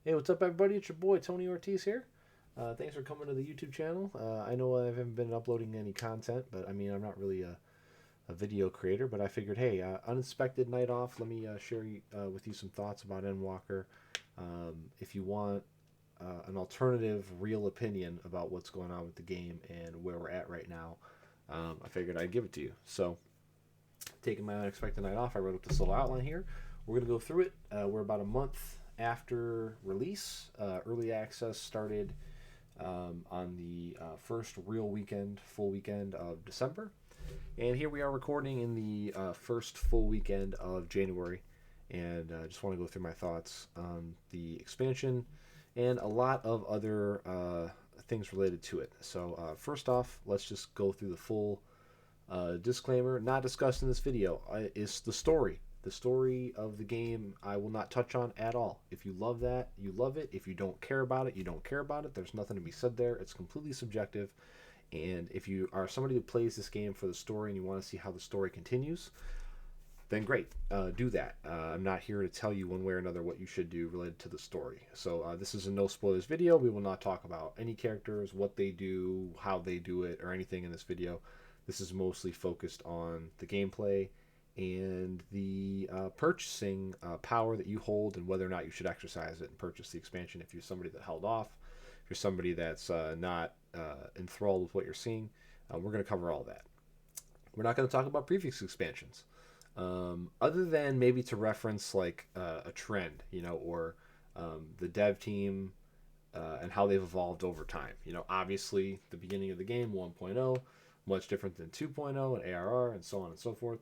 Hey, what's up, everybody? It's your boy Tony Ortiz here. Thanks for coming to the YouTube channel. I know I haven't been uploading any content, but I mean, I'm not really a video creator, but I figured, hey, unexpected night off. Let me share with you some thoughts about Endwalker. If you want an alternative, real opinion about what's going on with the game and where we're at right now, I figured I'd give it to you. So, taking my unexpected night off, I wrote up this little outline here. We're going to go through it. We're about a month after release. Early access started on the first real weekend, full weekend of December. And here we are recording in the first full weekend of January. And I just want to go through my thoughts on the expansion and a lot of other things related to it. So, first off, let's just go through the full disclaimer. Not discussed in this video is the story. The story of the game I will not touch on at all. If you love that, you love it. If you don't care about it, you don't care about it. There's nothing to be said there. It's completely subjective. And if you are somebody who plays this game for the story and you want to see how the story continues, then great, do that. I'm not here to tell you one way or another what you should do related to the story. So this is a no spoilers video. We will not talk about any characters, what they do, how they do it, or anything in this video. This is mostly focused on the gameplay and the purchasing power that you hold and whether or not you should exercise it and purchase the expansion if you're somebody that held off, if you're somebody that's not enthralled with what you're seeing. We're going to cover all that. We're not going to talk about previous expansions. Other than maybe to reference like a trend, or the dev team and how they've evolved over time. Obviously the beginning of the game 1.0, much different than 2.0 and ARR and so on and so forth.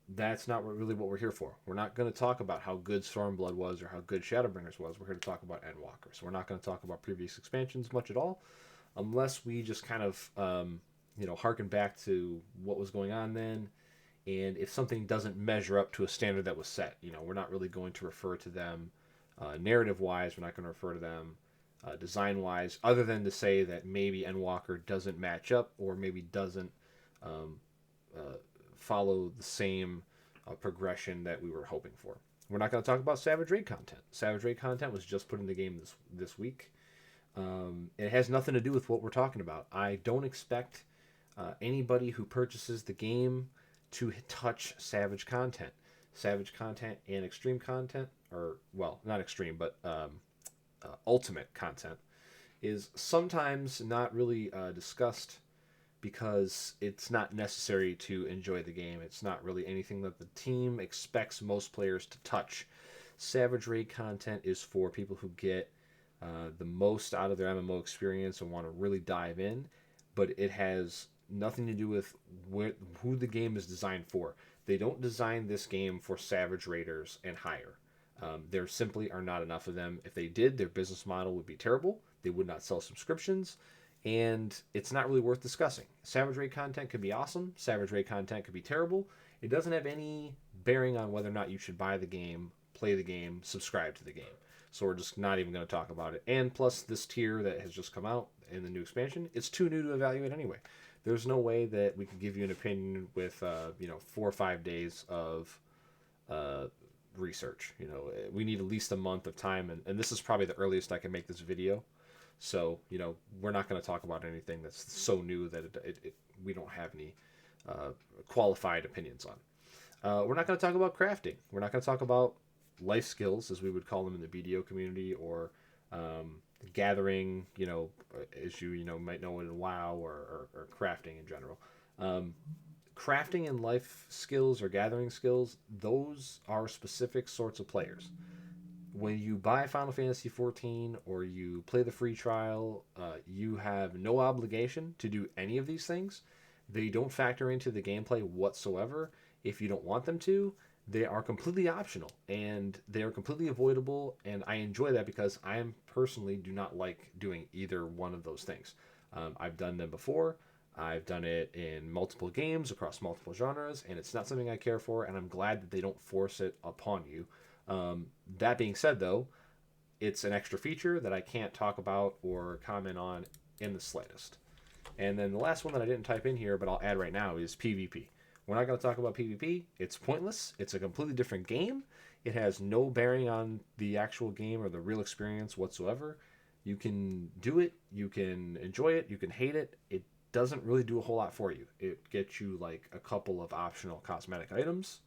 That's not really what we're here for. We're not going to talk about how good Stormblood was or how good Shadowbringers was. We're here to talk about Endwalker. So we're not going to talk about previous expansions much at all, unless we just kind of harken back to what was going on then. And if something doesn't measure up to a standard that was set, we're not really going to refer to them narrative-wise. We're not going to refer to them design-wise, other than to say that maybe Endwalker doesn't match up or maybe doesn't follow the same progression that we were hoping for. We're not going to talk about Savage Raid content. Savage Raid content was just put in the game this week. It has nothing to do with what we're talking about. I don't expect anybody who purchases the game to touch Savage content. Savage content and extreme content, or, well, not extreme, but ultimate content, is sometimes not really discussed because it's not necessary to enjoy the game. It's not really anything that the team expects most players to touch. Savage Raid content is for people who get the most out of their MMO experience and want to really dive in, but it has nothing to do with who the game is designed for. They don't design this game for Savage Raiders and higher. There simply are not enough of them. If they did, their business model would be terrible. They would not sell subscriptions, and it's not really worth discussing. Savage Raid content could be awesome. Savage Raid content could be terrible. It doesn't have any bearing on whether or not you should buy the game, play the game, subscribe to the game. So we're just not even going to talk about it. And plus, this tier that has just come out in the new expansion, it's too new to evaluate anyway. There's no way that we can give you an opinion with 4 or 5 days of research. We need at least a month of time, and this is probably the earliest I can make this video. So, we're not going to talk about anything that's so new that we don't have any qualified opinions on. We're not going to talk about crafting. We're not going to talk about life skills, as we would call them in the BDO community, or gathering, as you might know it in WoW, or crafting in general. Crafting and life skills or gathering skills, those are specific sorts of players. When you buy Final Fantasy XIV or you play the free trial, you have no obligation to do any of these things. They don't factor into the gameplay whatsoever. If you don't want them to, they are completely optional and they are completely avoidable. And I enjoy that because I personally do not like doing either one of those things. I've done them before. I've done it in multiple games across multiple genres, and it's not something I care for, and I'm glad that they don't force it upon you. That being said, though, it's an extra feature that I can't talk about or comment on in the slightest. And then the last one that I didn't type in here, but I'll add right now, is PvP. We're not going to talk about PvP. It's pointless. It's a completely different game. It has no bearing on the actual game or the real experience whatsoever. You can do it, you can enjoy it, you can hate it. It doesn't really do a whole lot for you. It gets you like a couple of optional cosmetic items,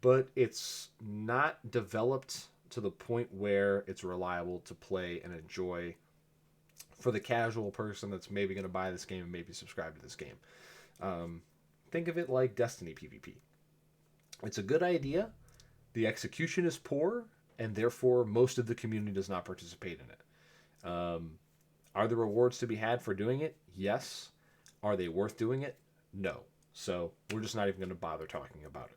but it's not developed to the point where it's reliable to play and enjoy for the casual person that's maybe going to buy this game and maybe subscribe to this game. Um, think of it like Destiny PvP. It's a good idea. The execution is poor, and therefore most of the community does not participate in it. Are there rewards to be had for doing it? Yes. Are they worth doing it? No. So we're just not even going to bother talking about it.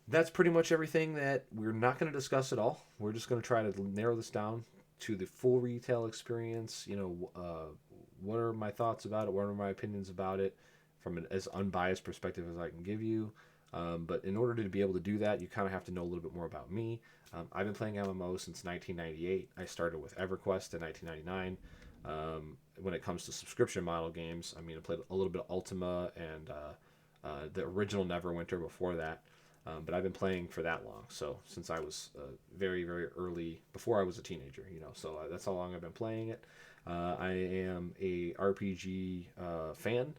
That's pretty much everything that we're not going to discuss at all. We're just going to try to narrow this down to the full retail experience. What are my thoughts about it? What are my opinions about it from an as unbiased perspective as I can give you? But in order to be able to do that, you kind of have to know a little bit more about me. I've been playing MMO since 1998. I started with EverQuest in 1999. When it comes to subscription model games, I mean, I played a little bit of Ultima and the original Neverwinter before that. But I've been playing for that long. So since I was very, very early, before I was a teenager, so that's how long I've been playing it. I am a RPG fan.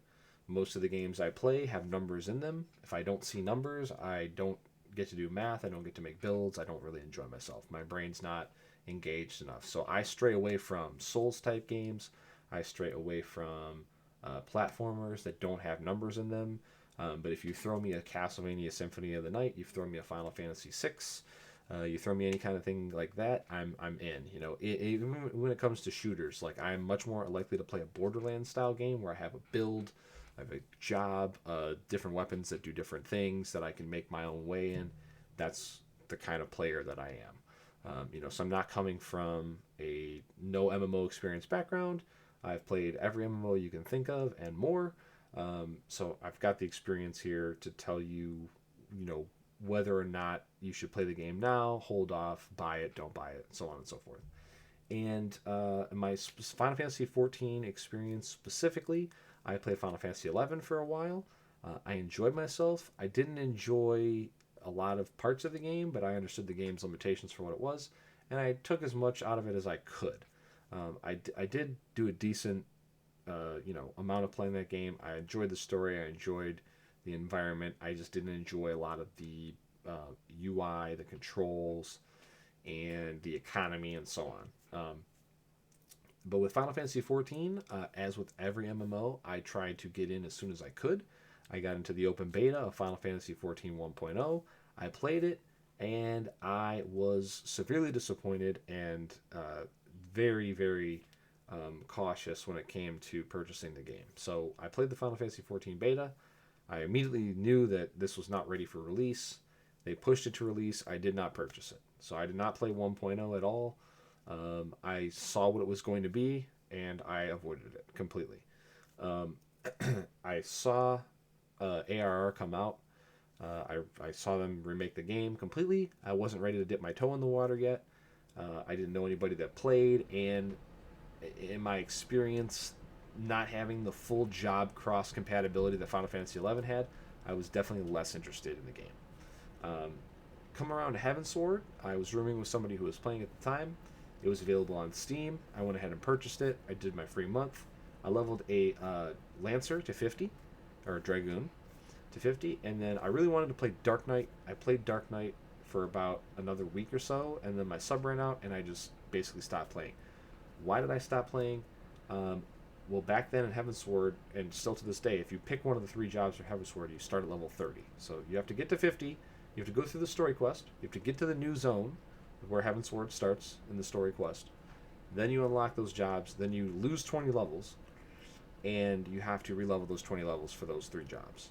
Most of the games I play have numbers in them. If I don't see numbers, I don't get to do math. I don't get to make builds. I don't really enjoy myself. My brain's not engaged enough. So I stray away from Souls type games. I stray away from platformers that don't have numbers in them. But if you throw me a Castlevania Symphony of the Night, you throw me a Final Fantasy VI, you throw me any kind of thing like that, I'm in. Even when it comes to shooters, like I'm much more likely to play a Borderlands style game where I have a build, I have a job, different weapons that do different things that I can make my own way in. That's the kind of player that I am. So I'm not coming from a no MMO experience background. I've played every MMO you can think of and more. So I've got the experience here to tell you, whether or not you should play the game now, hold off, buy it, don't buy it, so on and so forth. And my Final Fantasy 14 experience specifically, I played Final Fantasy 11 for a while. I enjoyed myself. I didn't enjoy a lot of parts of the game, but I understood the game's limitations for what it was, and I took as much out of it as I could. I did do a decent amount of playing that game. I enjoyed the story. I enjoyed the environment. I just didn't enjoy a lot of the UI, the controls, and the economy, and so on. But with Final Fantasy XIV, as with every MMO, I tried to get in as soon as I could. I got into the open beta of Final Fantasy XIV 1.0. I played it, and I was severely disappointed and very, very cautious when it came to purchasing the game. So I played the Final Fantasy XIV beta. I immediately knew that this was not ready for release. They pushed it to release. I did not purchase it. So I did not play 1.0 at all. I saw what it was going to be, and I avoided it completely. I saw ARR come out. I saw them remake the game completely. I wasn't ready to dip my toe in the water yet. I didn't know anybody that played, and in my experience, not having the full job cross compatibility that Final Fantasy XI had, I was definitely less interested in the game. Come around to Heavensward, I was rooming with somebody who was playing at the time. It was available on Steam. I went ahead and purchased it. I did my free month. I leveled a Lancer to 50, or a Dragoon to 50, and then I really wanted to play Dark Knight. I played Dark Knight for about another week or so, and then my sub ran out, and I just basically stopped playing. Why did I stop playing? Well, back then in Heavensward, and still to this day, if you pick one of the 3 jobs for Heavensward, you start at level 30. So you have to get to 50, you have to go through the story quest, you have to get to the new zone, where Heavensward starts in the story quest. Then you unlock those jobs, then you lose 20 levels, and you have to re-level those 20 levels for those 3 jobs.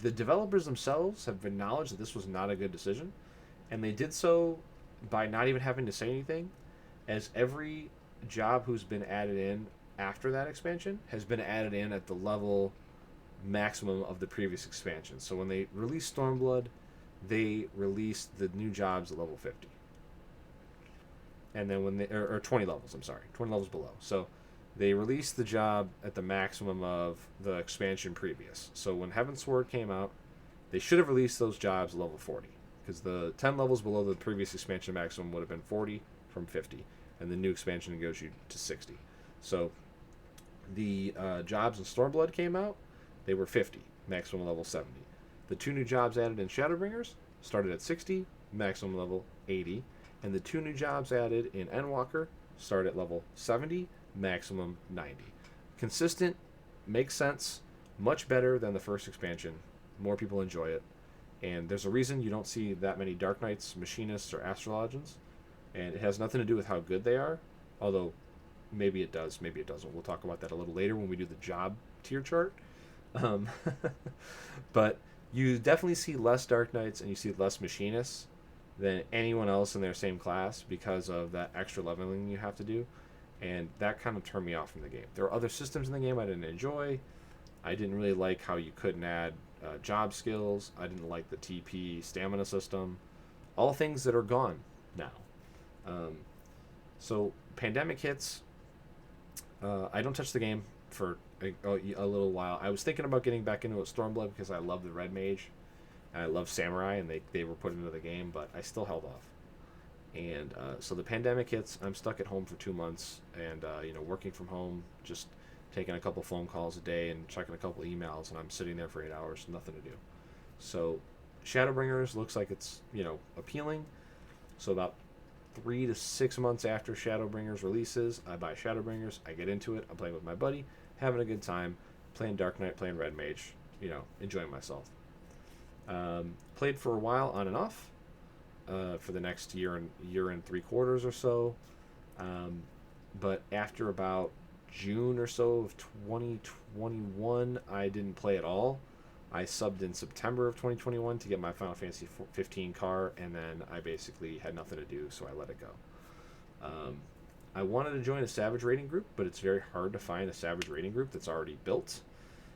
The developers themselves have acknowledged that this was not a good decision, and they did so by not even having to say anything, as every job who's been added in after that expansion has been added in at the level maximum of the previous expansion. So when they released Stormblood, they released the new jobs at level 50. And then when they, or 20 levels, I'm sorry, 20 levels below. So they released the job at the maximum of the expansion previous. So when Heavensward came out, they should have released those jobs at level 40. because the 10 levels below the previous expansion maximum would have been 40 from 50, and the new expansion goes you to 60. So the jobs in Stormblood came out, they were 50, maximum level 70. The two new jobs added in Shadowbringers started at 60, maximum level 80, and the two new jobs added in Endwalker start at level 70, maximum 90. Consistent, makes sense, much better than the first expansion. More people enjoy it. And there's a reason you don't see that many Dark Knights, Machinists, or Astrologians. And it has nothing to do with how good they are, although maybe it does, maybe it doesn't. We'll talk about that a little later when we do the job tier chart. Um, but you definitely see less Dark Knights and you see less Machinists than anyone else in their same class because of that extra leveling you have to do. And that kind of turned me off from the game. There are other systems in the game I didn't enjoy. I didn't really like how you couldn't add job skills. I didn't like the TP stamina system. All things that are gone now. So pandemic hits. I don't touch the game for a little while. I was thinking about getting back into it Stormblood because I love the Red Mage. And I love Samurai, and they were put into the game, but I still held off. And so the pandemic hits. I'm stuck at home for 2 months, and working from home, just taking a couple phone calls a day and checking a couple emails, and I'm sitting there for 8 hours, nothing to do. So Shadowbringers looks like it's appealing. So about 3 to 6 months after Shadowbringers releases, I buy Shadowbringers. I get into it. I'm playing with my buddy, having a good time, playing Dark Knight, playing Red Mage, enjoying myself. Played for a while on and off. For the next year and 3/4 or so, but after about June or so of 2021, I didn't play at all. I subbed in September of 2021 to get my Final Fantasy 15 car, and then I basically had nothing to do, so I let it go. I wanted to join a Savage raiding group, but it's very hard to find a Savage raiding group that's already built.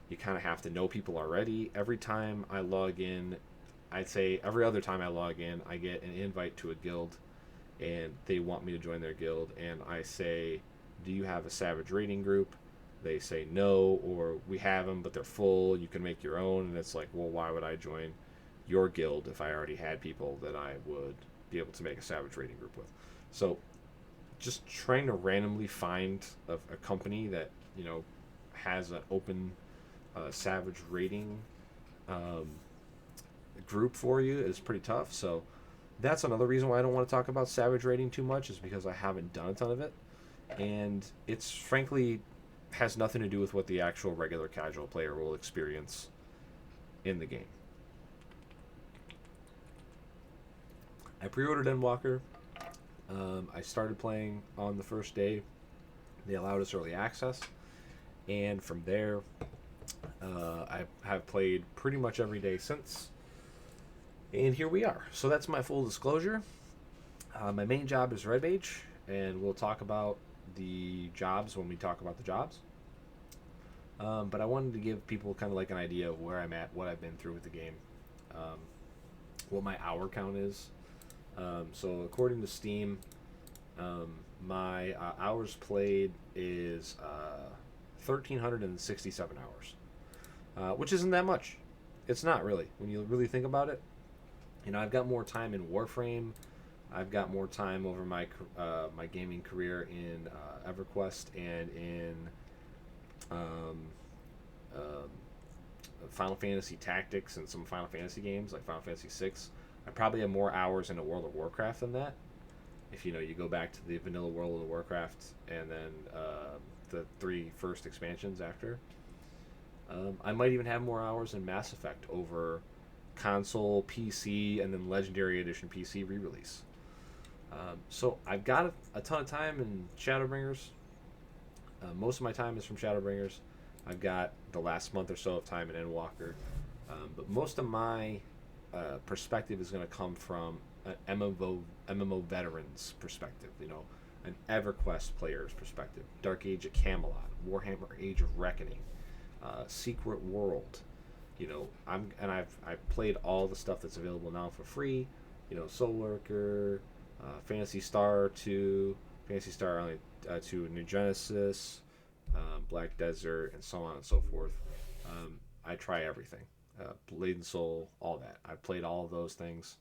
You kind of have to know people already. Every time I log in, I'd say every other time I log in, I get an invite to a guild, and they want me to join their guild, and I say, do you have a Savage raiding group? They say no, or we have them, but they're full, you can make your own, and it's like, well, why would I join your guild if I already had people that I would be able to make a Savage raiding group with? So just trying to randomly find a company that, has an open Savage raiding group for you is pretty tough. So that's another reason why I don't want to talk about Savage raiding too much, is because I haven't done a ton of it, and it's frankly has nothing to do with what the actual regular casual player will experience in the game. I pre-ordered Endwalker. I started playing on the first day. They allowed us early access, and from there I have played pretty much every day since. And here we are. So that's my full disclosure. My main job is Red Mage, and we'll talk about the jobs when we talk about the jobs. But I wanted to give people kind of like an idea of where I'm at, what I've been through with the game, what my hour count is. So according to Steam, my hours played is 1,367 hours, which isn't that much. It's not really, when you really think about it. I've got more time in Warframe. I've got more time over my gaming career in EverQuest and in Final Fantasy Tactics and some Final Fantasy games like Final Fantasy VI. I probably have more hours in a World of Warcraft than that. If you go back to the vanilla World of Warcraft and then the 3 first expansions after. I might even have more hours in Mass Effect over console, PC, and then Legendary Edition PC re-release. So I've got a ton of time in Shadowbringers. Most of my time is from Shadowbringers. I've got the last month or so of time in Endwalker. But most of my perspective is going to come from an MMO veteran's perspective, an EverQuest player's perspective, Dark Age of Camelot, Warhammer Age of Reckoning, Secret World. I've played all the stuff that's available now for free. Soul Lurker, Phantasy Star 2, Phantasy Star 2 New Genesis, Black Desert, and so on and so forth. I try everything. Blade and Soul, all that. I've played all of those things.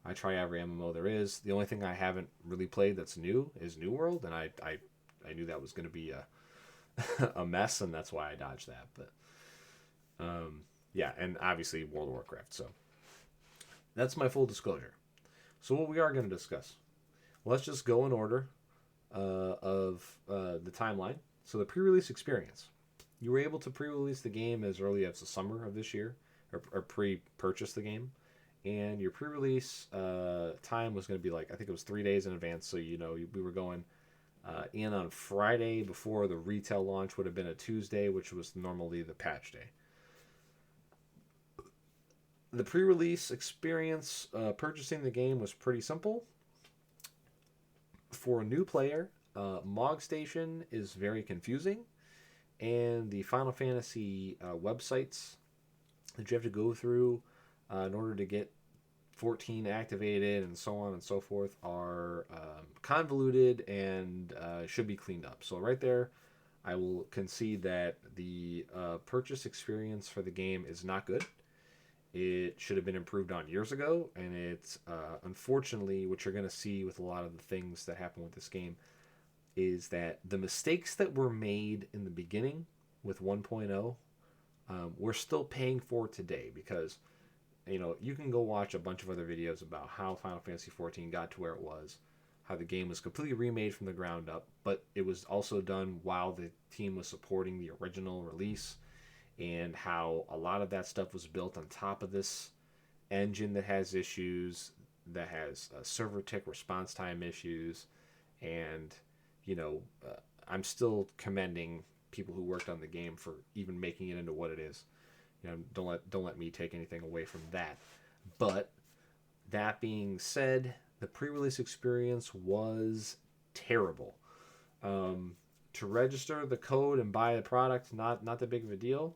I try every MMO there is. The only thing I haven't really played that's new is New World, and I knew that was going to be a mess, and that's why I dodged that. But yeah, and obviously World of Warcraft. So that's my full disclosure. So what we are going to discuss, let's just go in order of the timeline. So the pre-release experience. You were able to pre-release the game as early as the summer of this year, or pre-purchase the game. And your pre-release time was going to be like, I think it was 3 days in advance. So, we were going in on Friday before the retail launch would have been a Tuesday, which was normally the patch day. The pre-release experience purchasing the game was pretty simple. For a new player, Mog Station is very confusing, and the Final Fantasy websites that you have to go through in order to get 14 activated and so on and so forth are convoluted and should be cleaned up. So right there, I will concede that the purchase experience for the game is not good. It should have been improved on years ago, and it's unfortunately what you're going to see with a lot of the things that happen with this game is that the mistakes that were made in the beginning with 1.0 we're still paying for today, because you can go watch a bunch of other videos about how Final Fantasy XIV got to where it was, how the game was completely remade from the ground up, but it was also done while the team was supporting the original release, and how a lot of that stuff was built on top of this engine that has issues, that has server tick response time issues, and I'm still commending people who worked on the game for even making it into what it is. Don't let me take anything away from that. But that being said, the pre-release experience was terrible. To register the code and buy the product, not that big of a deal.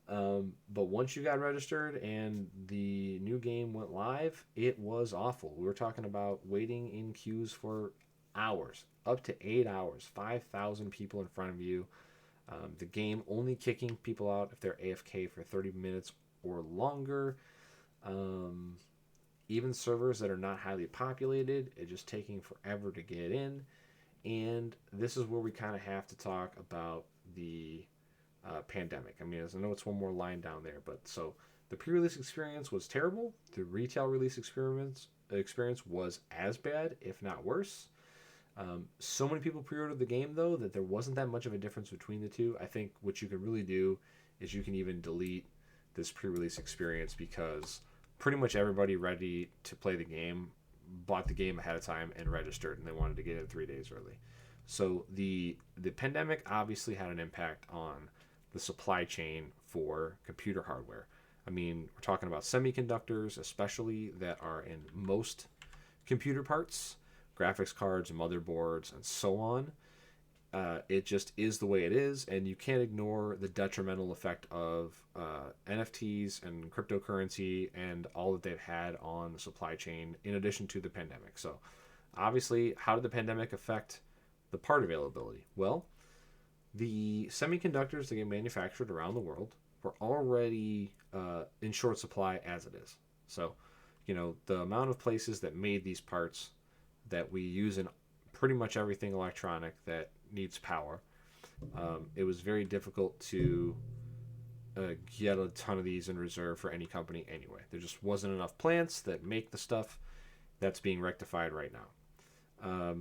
But once you got registered and the new game went live, it was awful. We were talking about waiting in queues for hours, up to 8 hours, 5,000 people in front of you. The game only kicking people out if they're AFK for 30 minutes or longer. Even servers that are not highly populated, it's just taking forever to get in. And this is where we kind of have to talk about the pandemic. I mean, I know it's one more line down there, but so the pre-release experience was terrible. The retail release experience was as bad, if not worse. So many people pre-ordered the game, though, that there wasn't that much of a difference between the two. I think what you can really do is you can even delete this pre-release experience, because pretty much everybody ready to play the game bought the game ahead of time and registered, and they wanted to get in 3 days early. So the pandemic obviously had an impact on the supply chain for computer hardware. I mean, we're talking about semiconductors, especially, that are in most computer parts, graphics cards, motherboards, and so on. It just is the way it is, and you can't ignore the detrimental effect of NFTs and cryptocurrency and all that they've had on the supply chain, in addition to the pandemic. So, obviously, how did the pandemic affect the part availability? Well, the semiconductors that get manufactured around the world were already in short supply as it is. So, the amount of places that made these parts that we use in pretty much everything electronic that needs power, it was very difficult to get a ton of these in reserve for any company anyway. There just wasn't enough plants that make the stuff that's being rectified right now.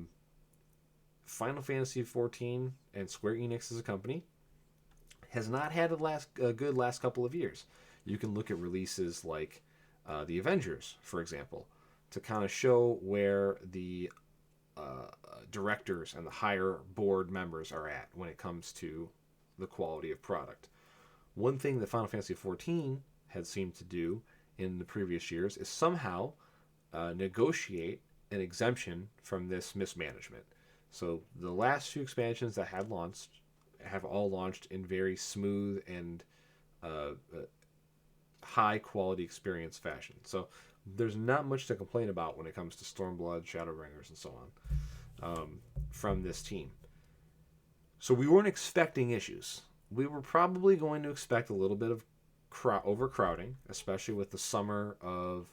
Final Fantasy XIV and Square Enix as a company has not had a good last couple of years. You can look at releases like the Avengers, for example, to kind of show where the directors and the higher board members are at when it comes to the quality of product. One thing that Final Fantasy XIV had seemed to do in the previous years is somehow negotiate an exemption from this mismanagement. So the last few expansions that have launched have all launched in very smooth and high quality experience fashion. So there's not much to complain about when it comes to Stormblood, Shadowbringers, and so on from this team. So we weren't expecting issues. We were probably going to expect a little bit of overcrowding, especially with the summer of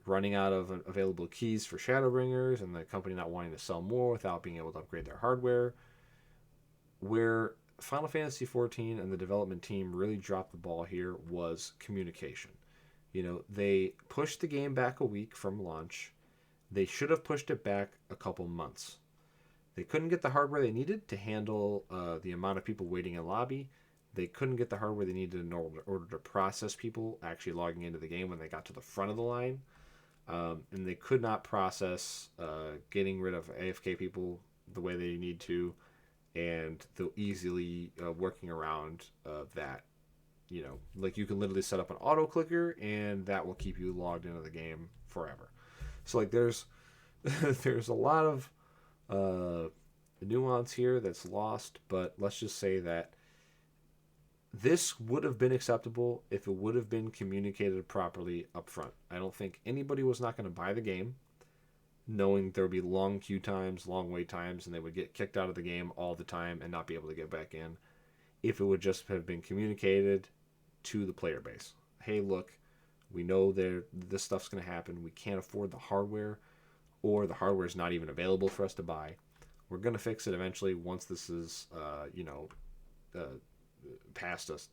running out of available keys for Shadowbringers, and the company not wanting to sell more without being able to upgrade their hardware. Where Final Fantasy XIV and the development team really dropped the ball here was communication. They pushed the game back a week from launch. They should have pushed it back a couple months. They couldn't get the hardware they needed to handle the amount of people waiting in lobby. They couldn't get the hardware they needed in order to process people actually logging into the game when they got to the front of the line. And they could not process getting rid of AFK people the way they need to, and they'll easily working around that. Like you can literally set up an auto clicker, and that will keep you logged into the game forever. So like there's a lot of nuance here that's lost, but let's just say that this would have been acceptable if it would have been communicated properly up front. I don't think anybody was not going to buy the game knowing there would be long queue times, long wait times, and they would get kicked out of the game all the time and not be able to get back in if it would just have been communicated to the player base. Hey, look, we know this stuff's going to happen. We can't afford the hardware, or the hardware is not even available for us to buy. We're going to fix it eventually once this is, past us.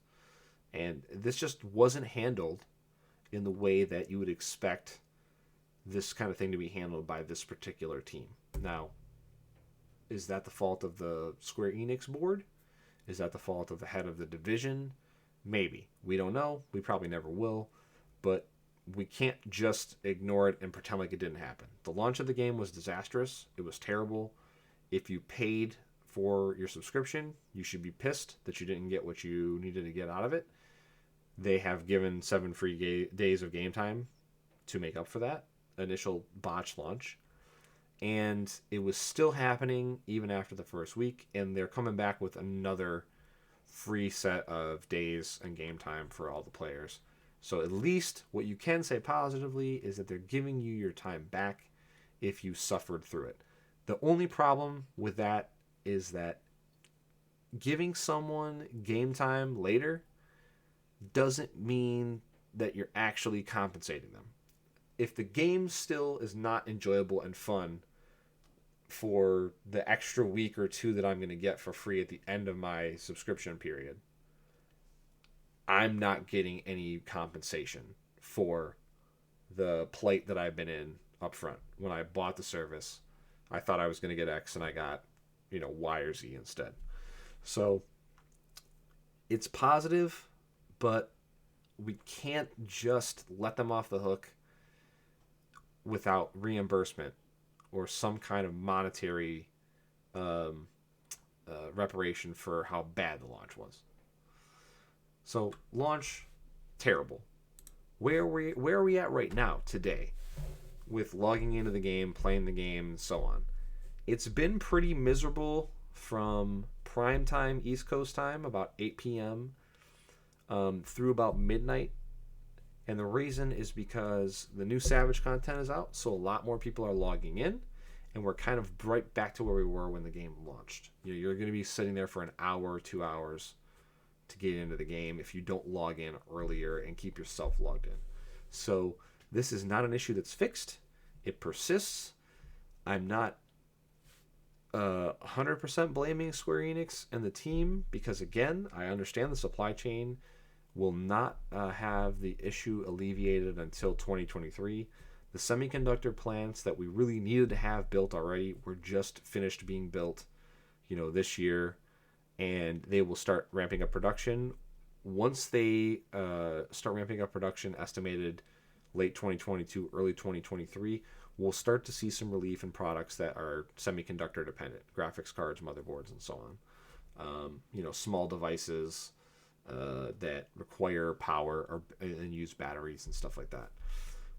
And this just wasn't handled in the way that you would expect this kind of thing to be handled by this particular team. Now, is that the fault of the Square Enix board? Is that the fault of the head of the division? Maybe. We don't know. We probably never will. But we can't just ignore it and pretend like it didn't happen. The launch of the game was disastrous. It was terrible. If you paid for your subscription, you should be pissed that you didn't get what you needed to get out of it. They have given 7 free days of game time to make up for that initial botch launch. And it was still happening even after the first week, and they're coming back with another free set of days and game time for all the players. So at least what you can say positively is that they're giving you your time back if you suffered through it. The only problem with that is that giving someone game time later doesn't mean that you're actually compensating them. If the game still is not enjoyable and fun for the extra week or two that I'm going to get for free at the end of my subscription period, I'm not getting any compensation for the plight that I've been in up front. When I bought the service, I thought I was going to get X and I got, Y or Z instead. So it's positive, but we can't just let them off the hook without reimbursement or some kind of monetary reparation for how bad the launch was. So launch, terrible. Where are we at right now today with logging into the game, playing the game, and so on? It's been pretty miserable from prime time, East Coast time, about 8 p.m. Through about midnight. And the reason is because the new Savage content is out, so a lot more people are logging in, and we're kind of right back to where we were when the game launched. You're going to be sitting there for an hour or 2 hours to get into the game if you don't log in earlier and keep yourself logged in. So this is not an issue that's fixed. It persists. I'm not 100% blaming Square Enix and the team because, again, I understand the supply chain will not have the issue alleviated until 2023. The semiconductor plants that we really needed to have built already were just finished being built, this year, and they will start ramping up production. Once they start ramping up production, estimated late 2022, early 2023, we'll start to see some relief in products that are semiconductor dependent, graphics cards, motherboards, and so on. Small devices that require power and use batteries and stuff like that.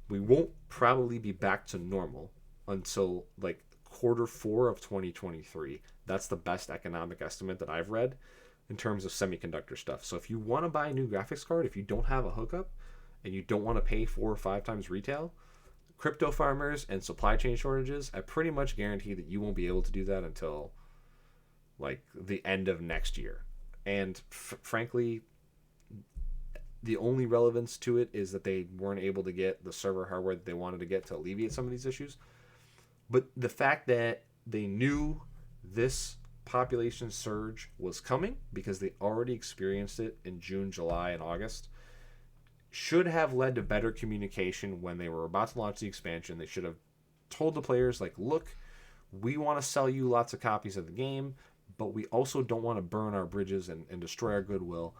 We won't probably be back to normal until like Q4 of 2023. That's the best economic estimate that I've read in terms of semiconductor stuff. So if you want to buy a new graphics card, if you don't have a hookup and you don't want to pay 4 or 5 times retail, crypto farmers and supply chain shortages, I pretty much guarantee that you won't be able to do that until like the end of next year. And frankly, The only relevance to it is that they weren't able to get the server hardware that they wanted to get to alleviate some of these issues. But the fact that they knew this population surge was coming because they already experienced it in June, July, and August should have led to better communication when they were about to launch the expansion. They should have told the players, like, look, we want to sell you lots of copies of the game, but we also don't want to burn our bridges and destroy our goodwill.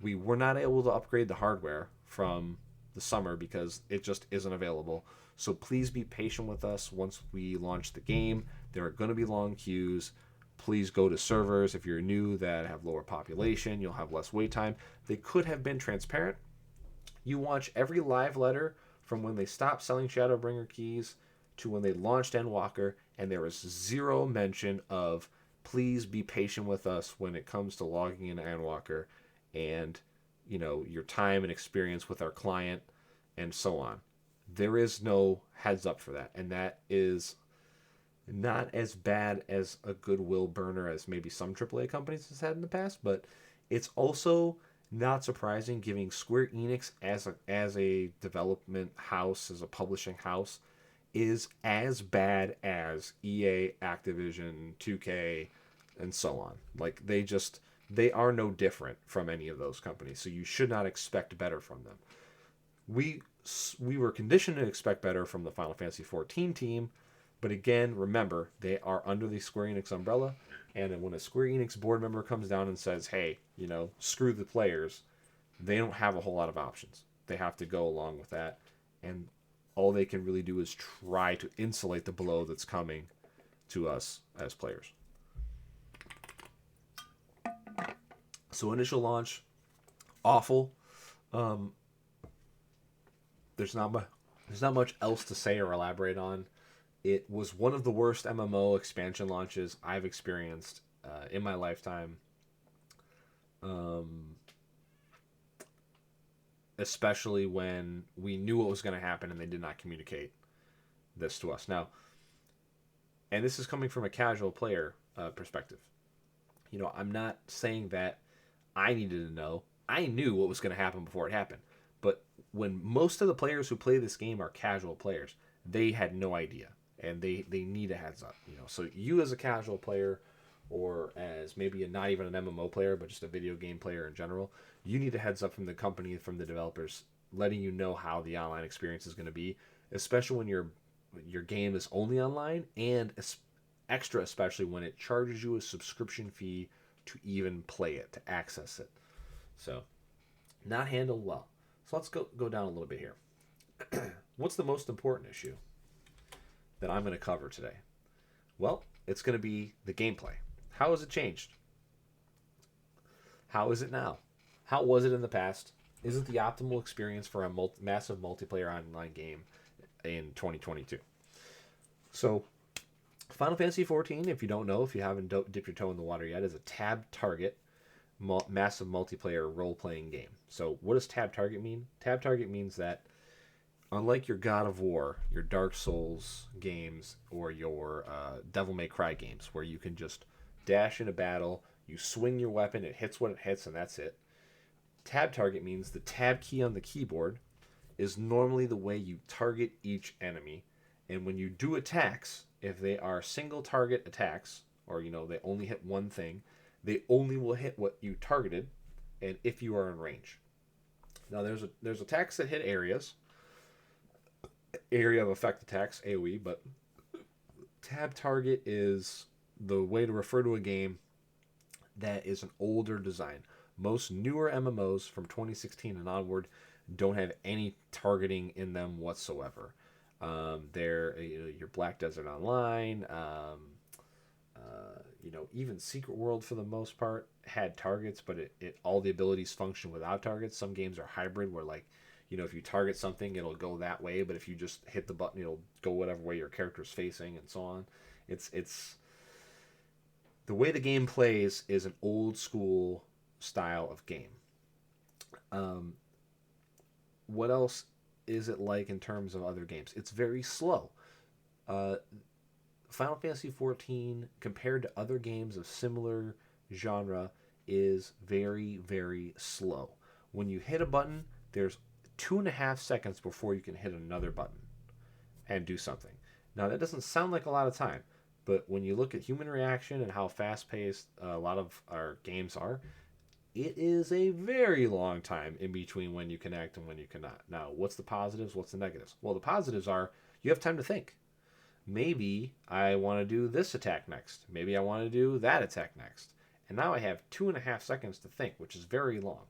We were not able to upgrade the hardware from the summer because it just isn't available. So please be patient with us once we launch the game. There are going to be long queues. Please go to servers if you're new that have lower population. You'll have less wait time. They could have been transparent. You watch every live letter from when they stopped selling Shadowbringer keys to when they launched Endwalker, and there was zero mention of please be patient with us when it comes to logging in Endwalker and, you know, your time and experience with our client and so on. There is no heads up for that, and that is not as bad as a goodwill burner as maybe some AAA companies has had in the past, but it's also not surprising, giving Square Enix as a development house, as a publishing house, is as bad as EA, Activision, 2K, and so on. Like, they are no different from any of those companies, so you should not expect better from them. We were conditioned to expect better from the Final Fantasy XIV team, but again, remember, they are under the Square Enix umbrella, and when a Square Enix board member comes down and says, hey, you know, screw the players, they don't have a whole lot of options. They have to go along with that, and all they can really do is try to insulate the blow that's coming to us as players. So initial launch, awful. There's not much else to say or elaborate on. It was one of the worst MMO expansion launches I've experienced in my lifetime. Especially when we knew what was going to happen and they did not communicate this to us. Now, and this is coming from a casual player perspective. You know, I'm not saying that I needed to know. I knew what was going to happen before it happened. But when most of the players who play this game are casual players, they had no idea. And they need a heads up. You know, so you as a casual player, or as maybe not even an MMO player, but just a video game player in general, you need a heads up from the company, from the developers, letting you know how the online experience is going to be, especially when your game is only online, and extra especially when it charges you a subscription fee to even play it, to access it. So, not handled well. So let's go down a little bit here. What's the most important issue that I'm going to cover today? Well, it's going to be the gameplay. How has it changed? How is it now? How was it in the past? Is it the optimal experience for a massive multiplayer online game in 2022? So, Final Fantasy XIV, if you don't know, if you haven't dipped your toe in the water yet, is a tab target massive multiplayer role-playing game. So what does tab target mean? Tab target means that unlike your God of War, your Dark Souls games, or your Devil May Cry games, where you can just dash into battle, you swing your weapon, it hits what it hits, and that's it. Tab target means the tab key on the keyboard is normally the way you target each enemy. And when you do attacks, if they are single target attacks, or, you know, they only hit one thing, they only will hit what you targeted, and if you are in range. Now, there's attacks that hit areas, area of effect attacks, AoE, but tab target is the way to refer to a game that is an older design. Most newer MMOs from 2016 and onward don't have any targeting in them whatsoever. They're your Black Desert Online, even Secret World for the most part had targets, but it all the abilities function without targets. Some games are hybrid where, like, you know, if you target something, it'll go that way, but if you just hit the button, it'll go whatever way your character's facing and so on. It's the way the game plays is an old school style of game. What else is it like in terms of other games? It's very slow. Final Fantasy XIV, compared to other games of similar genre, is very, very slow. When you hit a button, there's 2.5 seconds before you can hit another button and do something. Now, that doesn't sound like a lot of time, but when you look at human reaction and how fast paced a lot of our games are, it is a very long time in between when you can act and when you cannot. Now, what's the positives? What's the negatives? Well, the positives are you have time to think. Maybe I want to do this attack next. Maybe I want to do that attack next. And now I have 2.5 seconds to think, which is very long.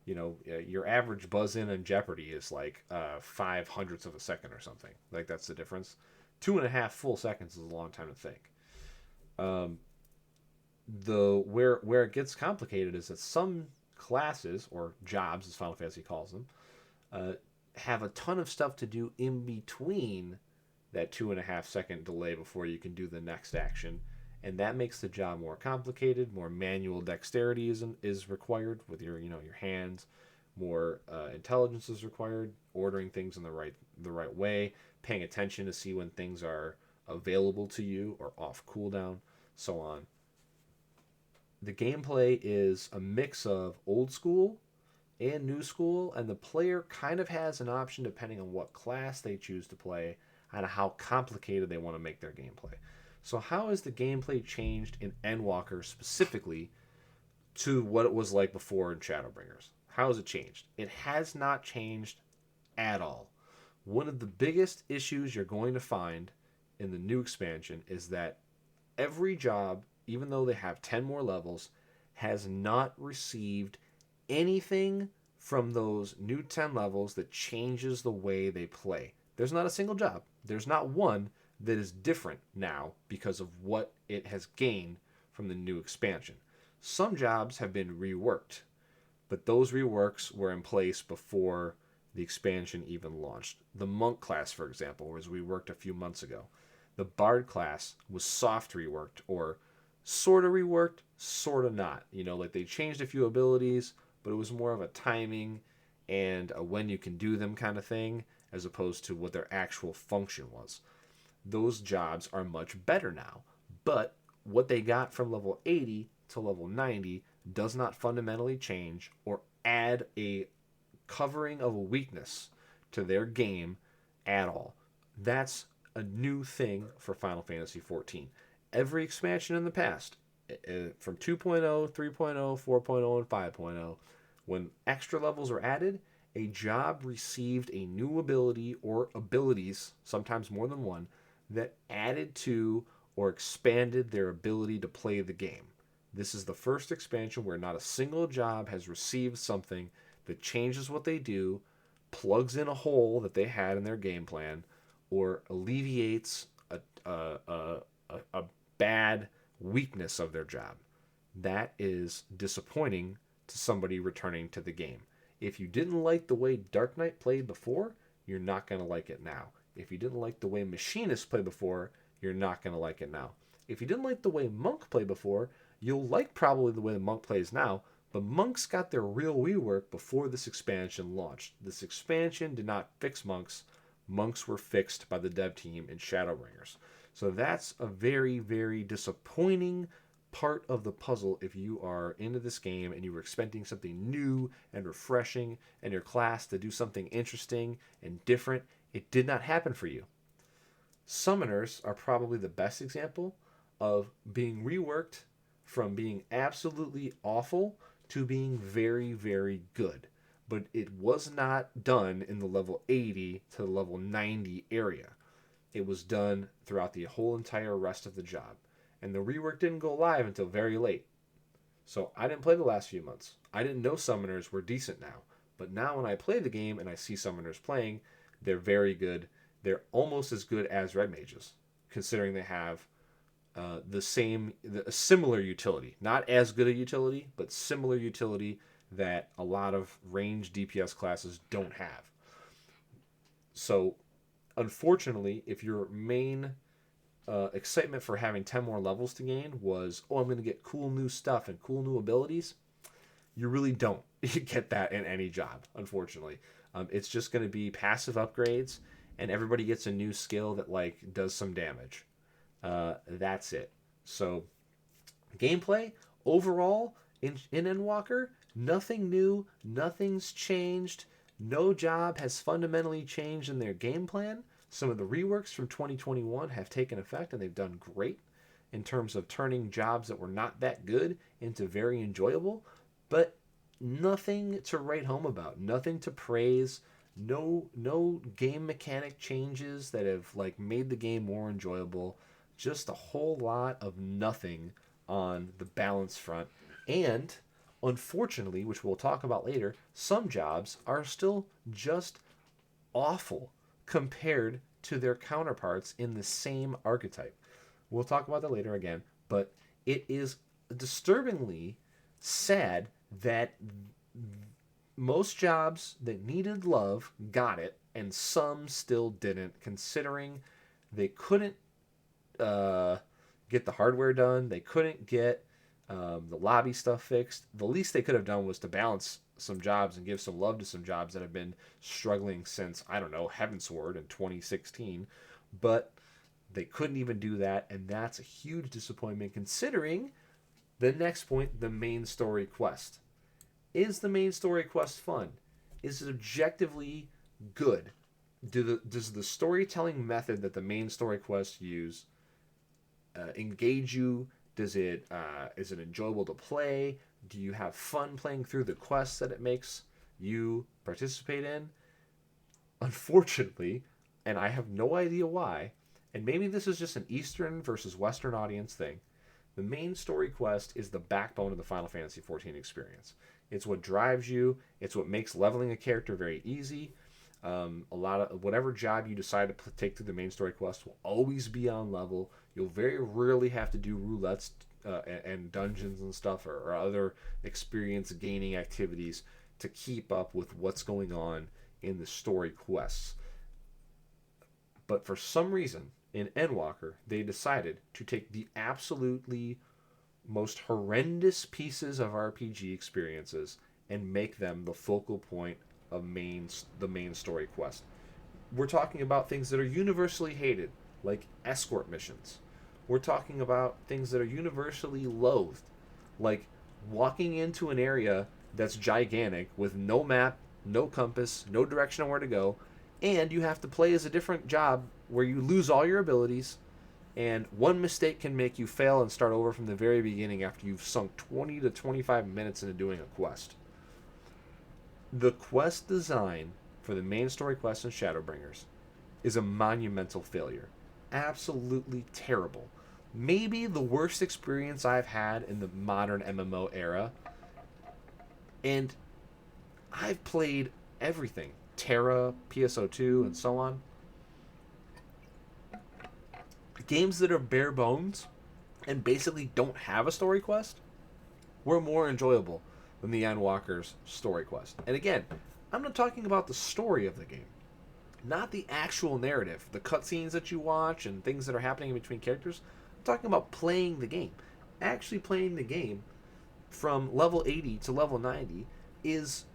Your average buzz in Jeopardy is like 5/100ths of a second or something. Like, that's the difference. 2.5 full seconds is a long time to think. Where it gets complicated is that some classes, or jobs as Final Fantasy calls them, have a ton of stuff to do in between that 2.5 second delay before you can do the next action, and that makes the job more complicated. More manual dexterity is required with your hands. More intelligence is required, ordering things in the right way, paying attention to see when things are available to you or off cooldown, so on. The gameplay is a mix of old school and new school, and the player kind of has an option depending on what class they choose to play and how complicated they want to make their gameplay. So how has the gameplay changed in Endwalker specifically to what it was like before in Shadowbringers? How has it changed? It has not changed at all. One of the biggest issues you're going to find in the new expansion is that every job, even though they have 10 more levels, has not received anything from those new 10 levels that changes the way they play. There's not a single job. There's not one that is different now because of what it has gained from the new expansion. Some jobs have been reworked, but those reworks were in place before the expansion even launched. The monk class, for example, was reworked a few months ago. The bard class was soft reworked, or sort of reworked, sort of not. Like, they changed a few abilities, but it was more of a timing and a when you can do them kind of thing, as opposed to what their actual function was. Those jobs are much better now, but what they got from level 80 to level 90 does not fundamentally change or add a covering of a weakness to their game at all. That's a new thing for Final Fantasy XIV. Every expansion in the past, from 2.0, 3.0, 4.0, and 5.0, when extra levels were added, a job received a new ability or abilities, sometimes more than one, that added to or expanded their ability to play the game. This is the first expansion where not a single job has received something that changes what they do, plugs in a hole that they had in their game plan, or alleviates a bad weakness of their job. That is disappointing to somebody returning to the game. If you didn't like the way Dark Knight played before, you're not going to like it now. If you didn't like the way Machinist played before, you're not going to like it now. If you didn't like the way Monk played before, you'll like probably the way the Monk plays now, but Monks got their real rework before this expansion launched. This expansion did not fix Monks. Monks were fixed by the dev team in Shadowbringers. So that's a very, very disappointing part of the puzzle if you are into this game and you were expecting something new and refreshing and your class to do something interesting and different. It did not happen for you. Summoners are probably the best example of being reworked from being absolutely awful to being very, very good. But it was not done in the level 80 to the level 90 area. It was done throughout the whole entire rest of the job. And the rework didn't go live until very late. So I didn't play the last few months. I didn't know summoners were decent now. But now when I play the game and I see summoners playing, they're very good. They're almost as good as red mages, considering they have a similar utility. Not as good a utility, but similar utility that a lot of ranged DPS classes don't have. So, unfortunately, if your main excitement for having 10 more levels to gain was, I'm going to get cool new stuff and cool new abilities, you really don't get that in any job, unfortunately. It's just going to be passive upgrades, and everybody gets a new skill that does some damage. That's it. So, gameplay overall in Endwalker, Nothing new, nothing's changed. No job has fundamentally changed in their game plan. Some of the reworks from 2021 have taken effect and they've done great in terms of turning jobs that were not that good into very enjoyable, but nothing to write home about, nothing to praise, no game mechanic changes that have like made the game more enjoyable, just a whole lot of nothing on the balance front. And unfortunately, which we'll talk about later, some jobs are still just awful compared to their counterparts in the same archetype. We'll talk about that later again, but it is disturbingly sad that most jobs that needed love got it, and some still didn't, considering they couldn't get the hardware done, they couldn't get the lobby stuff fixed. The least they could have done was to balance some jobs and give some love to some jobs that have been struggling since, I don't know, Heavensward in 2016. But they couldn't even do that, and that's a huge disappointment considering the next point, the main story quest. Is the main story quest fun? Is it objectively good? Does the storytelling method that the main story quests use engage you? Is it enjoyable to play? Do you have fun playing through the quests that it makes you participate in? Unfortunately, and I have no idea why, and maybe this is just an Eastern versus Western audience thing, the main story quest is the backbone of the Final Fantasy XIV experience. It's what drives you. It's what makes leveling a character very easy. A lot of whatever job you decide to take through the main story quest will always be on level. You'll very rarely have to do roulettes and dungeons and stuff or other experience gaining activities to keep up with what's going on in the story quests. But for some reason, in Endwalker, they decided to take the absolutely most horrendous pieces of RPG experiences and make them the focal point of the main story quest. We're talking about things that are universally hated, like escort missions. We're talking about things that are universally loathed, like walking into an area that's gigantic with no map, no compass, no direction on where to go, and you have to play as a different job where you lose all your abilities, and one mistake can make you fail and start over from the very beginning after you've sunk 20 to 25 minutes into doing a quest. The quest design for the main story quest in Shadowbringers is a monumental failure. Absolutely terrible. Maybe the worst experience I've had in the modern MMO era. And I've played everything. Terra, PSO2, and so on. Games that are bare bones and basically don't have a story quest were more enjoyable than the Endwalker's story quest. And again, I'm not talking about the story of the game, not the actual narrative, the cutscenes that you watch and things that are happening in between characters. I'm talking about playing the game. Actually playing the game from level 80 to level 90 is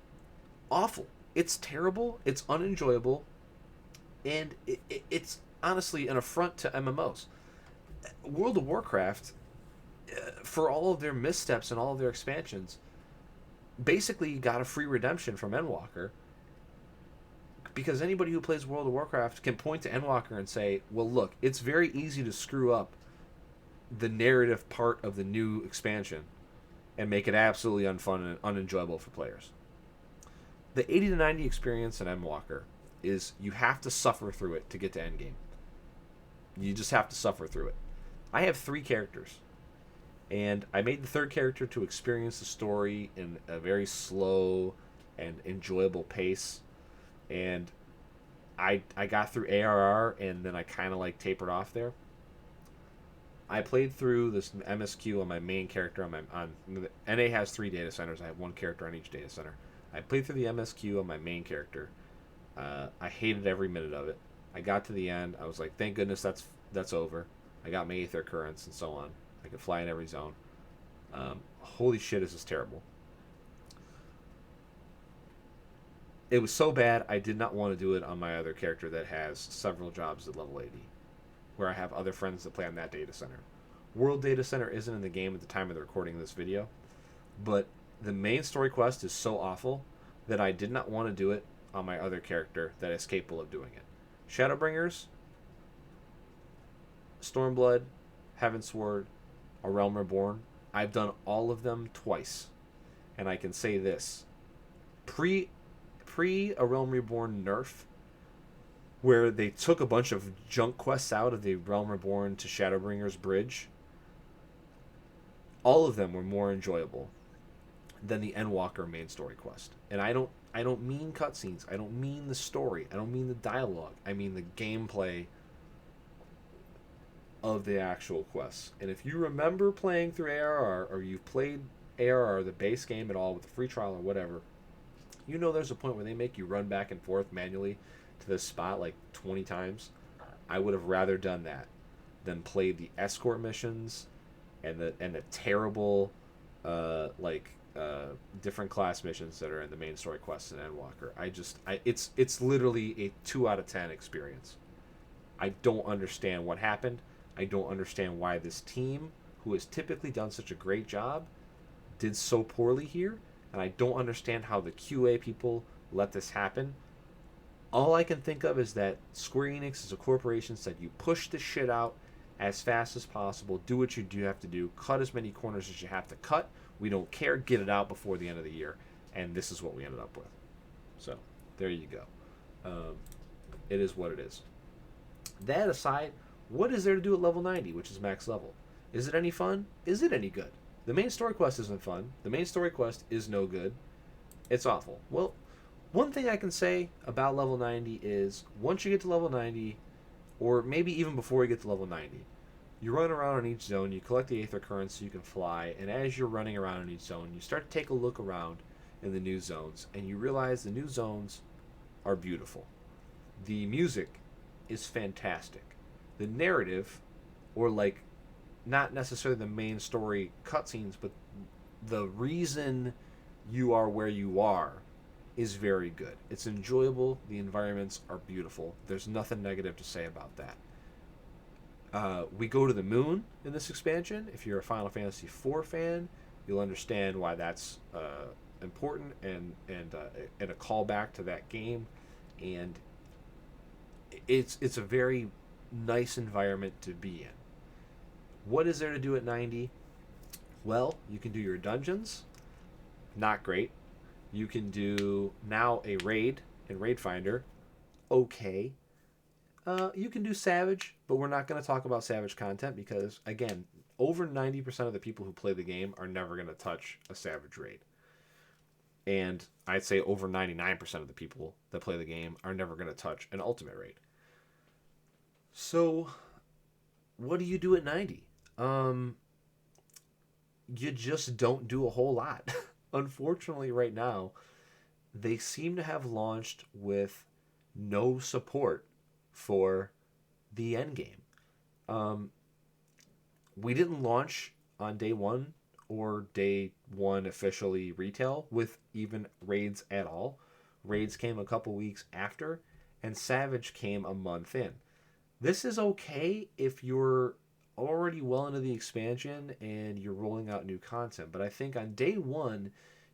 awful. It's terrible, it's unenjoyable, and it's honestly an affront to MMOs. World of Warcraft, for all of their missteps and all of their expansions, basically got a free redemption from Endwalker, because anybody who plays World of Warcraft can point to Endwalker and say, well, look, it's very easy to screw up the narrative part of the new expansion and make it absolutely unfun and unenjoyable for players. The 80 to 90 experience in Endwalker is you have to suffer through it to get to endgame. You just have to suffer through it. I have 3 characters, and I made the 3rd character to experience the story in a very slow and enjoyable pace, and I got through ARR, and then I kind of like tapered off there. I played through this MSQ on my main character on NA has 3 data centers. I have 1 character on each data center. I played through the MSQ on my main character. I hated every minute of it. I got to the end. I was like, thank goodness that's over. I got my 8th occurrence and so on. I could fly in every zone. Holy shit, this is terrible. It was so bad, I did not want to do it on my other character that has several jobs at level 80, where I have other friends that play on that data center. World Data Center isn't in the game at the time of the recording of this video, but the main story quest is so awful that I did not want to do it on my other character that is capable of doing it. Shadowbringers, Stormblood, Heavensward, A Realm Reborn. I've done all of them twice, and I can say this: pre A Realm Reborn nerf, where they took a bunch of junk quests out of the Realm Reborn to Shadowbringers bridge, all of them were more enjoyable than the Endwalker main story quest. And I don't mean cutscenes. I don't mean the story. I don't mean the dialogue. I mean the gameplay of the actual quests. And if you remember playing through ARR, or you've played ARR, the base game at all, with the free trial or whatever, you know there's a point where they make you run back and forth manually to this spot like 20 times. I would have rather done that than played the escort missions and the terrible different class missions that are in the main story quests in Endwalker. It's literally a 2 out of 10 experience. I don't understand what happened. I don't understand why this team, who has typically done such a great job, did so poorly here, and I don't understand how the QA people let this happen. All I can think of is that Square Enix as a corporation said, you push this shit out as fast as possible, do what you do have to do, cut as many corners as you have to cut, we don't care, get it out before the end of the year, and this is what we ended up with. So, there you go. It is what it is. That aside, what is there to do at level 90, which is max level? Is it any fun? Is it any good? The main story quest isn't fun. The main story quest is no good. It's awful. Well, one thing I can say about level 90 is, once you get to level 90, or maybe even before you get to level 90, you run around in each zone, you collect the Aether Currents so you can fly, and as you're running around in each zone, you start to take a look around in the new zones, and you realize the new zones are beautiful. The music is fantastic. The narrative, or like, not necessarily the main story cutscenes, but the reason you are where you are is very good. It's enjoyable. The environments are beautiful. There's nothing negative to say about that. We go to the moon in this expansion. If you're a Final Fantasy IV fan, you'll understand why that's important and a callback to that game. And it's a very nice environment to be in. What is there to do at 90? Well, you can do your dungeons. Not great. You can do now a raid in Raid Finder. Okay. You can do Savage, but we're not going to talk about Savage content because, again, over 90% of the people who play the game are never going to touch a Savage raid. And I'd say over 99% of the people that play the game are never going to touch an Ultimate raid. So, what do you do at 90? You just don't do a whole lot. Unfortunately, right now, they seem to have launched with no support for the endgame. We didn't launch on day one or day one officially retail with even raids at all. Raids came a couple weeks after, and Savage came a month in. This is okay if you're already well into the expansion and you're rolling out new content, but I think on day one,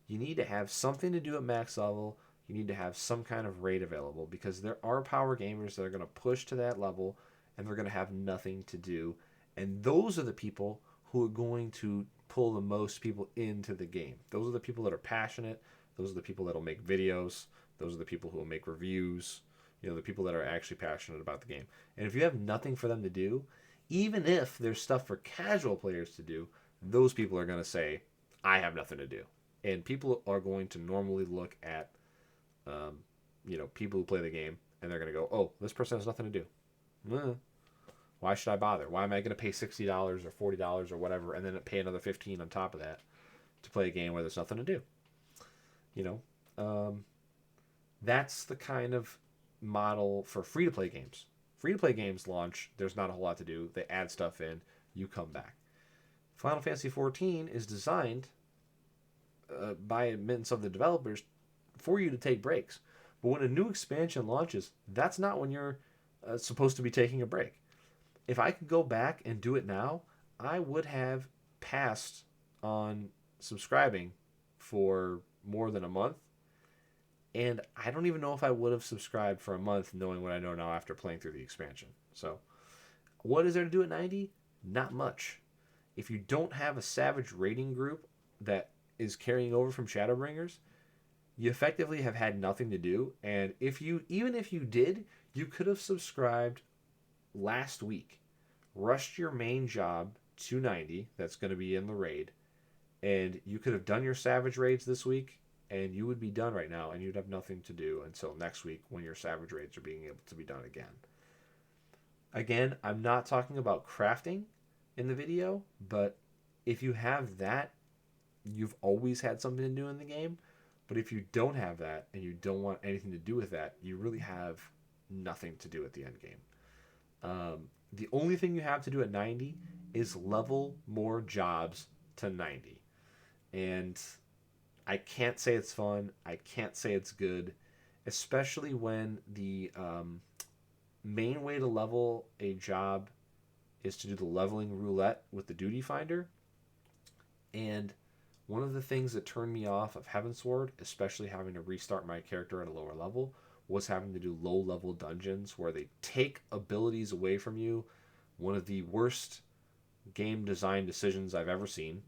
you need to have something to do at max level. You need to have some kind of raid available because there are power gamers that are going to push to that level and they're going to have nothing to do. And those are the people who are going to pull the most people into the game. Those are the people that are passionate. Those are the people that will make videos. Those are the people who will make reviews. You know, the people that are actually passionate about the game. And if you have nothing for them to do, even if there's stuff for casual players to do, those people are going to say, I have nothing to do. And people are going to normally look at, people who play the game, and they're going to go, oh, this person has nothing to do. Why should I bother? Why am I going to pay $60 or $40 or whatever, and then pay another $15 on top of that to play a game where there's nothing to do? That's the kind of model for free-to-play games. Free-to-play games launch, there's not a whole lot to do. They add stuff in, you come back. Final Fantasy XIV is designed by admittance of the developers for you to take breaks. But when a new expansion launches, that's not when you're supposed to be taking a break. If I could go back and do it now, I would have passed on subscribing for more than a month. And I don't even know if I would have subscribed for a month knowing what I know now after playing through the expansion. So, what is there to do at 90? Not much. If you don't have a Savage raiding group that is carrying over from Shadowbringers, you effectively have had nothing to do. And even if you did, you could have subscribed last week, rushed your main job to 90, that's going to be in the raid, and you could have done your Savage raids this week, and you would be done right now, and you'd have nothing to do until next week when your Savage raids are being able to be done again. Again, I'm not talking about crafting in the video, but if you have that, you've always had something to do in the game. But if you don't have that, and you don't want anything to do with that, you really have nothing to do at the end game. The only thing you have to do at 90 is level more jobs to 90. And I can't say it's fun. I can't say it's good, especially when the main way to level a job is to do the leveling roulette with the duty finder. And one of the things that turned me off of Heavensward, especially having to restart my character at a lower level, was having to do low-level dungeons where they take abilities away from you. One of the worst game design decisions I've ever seen.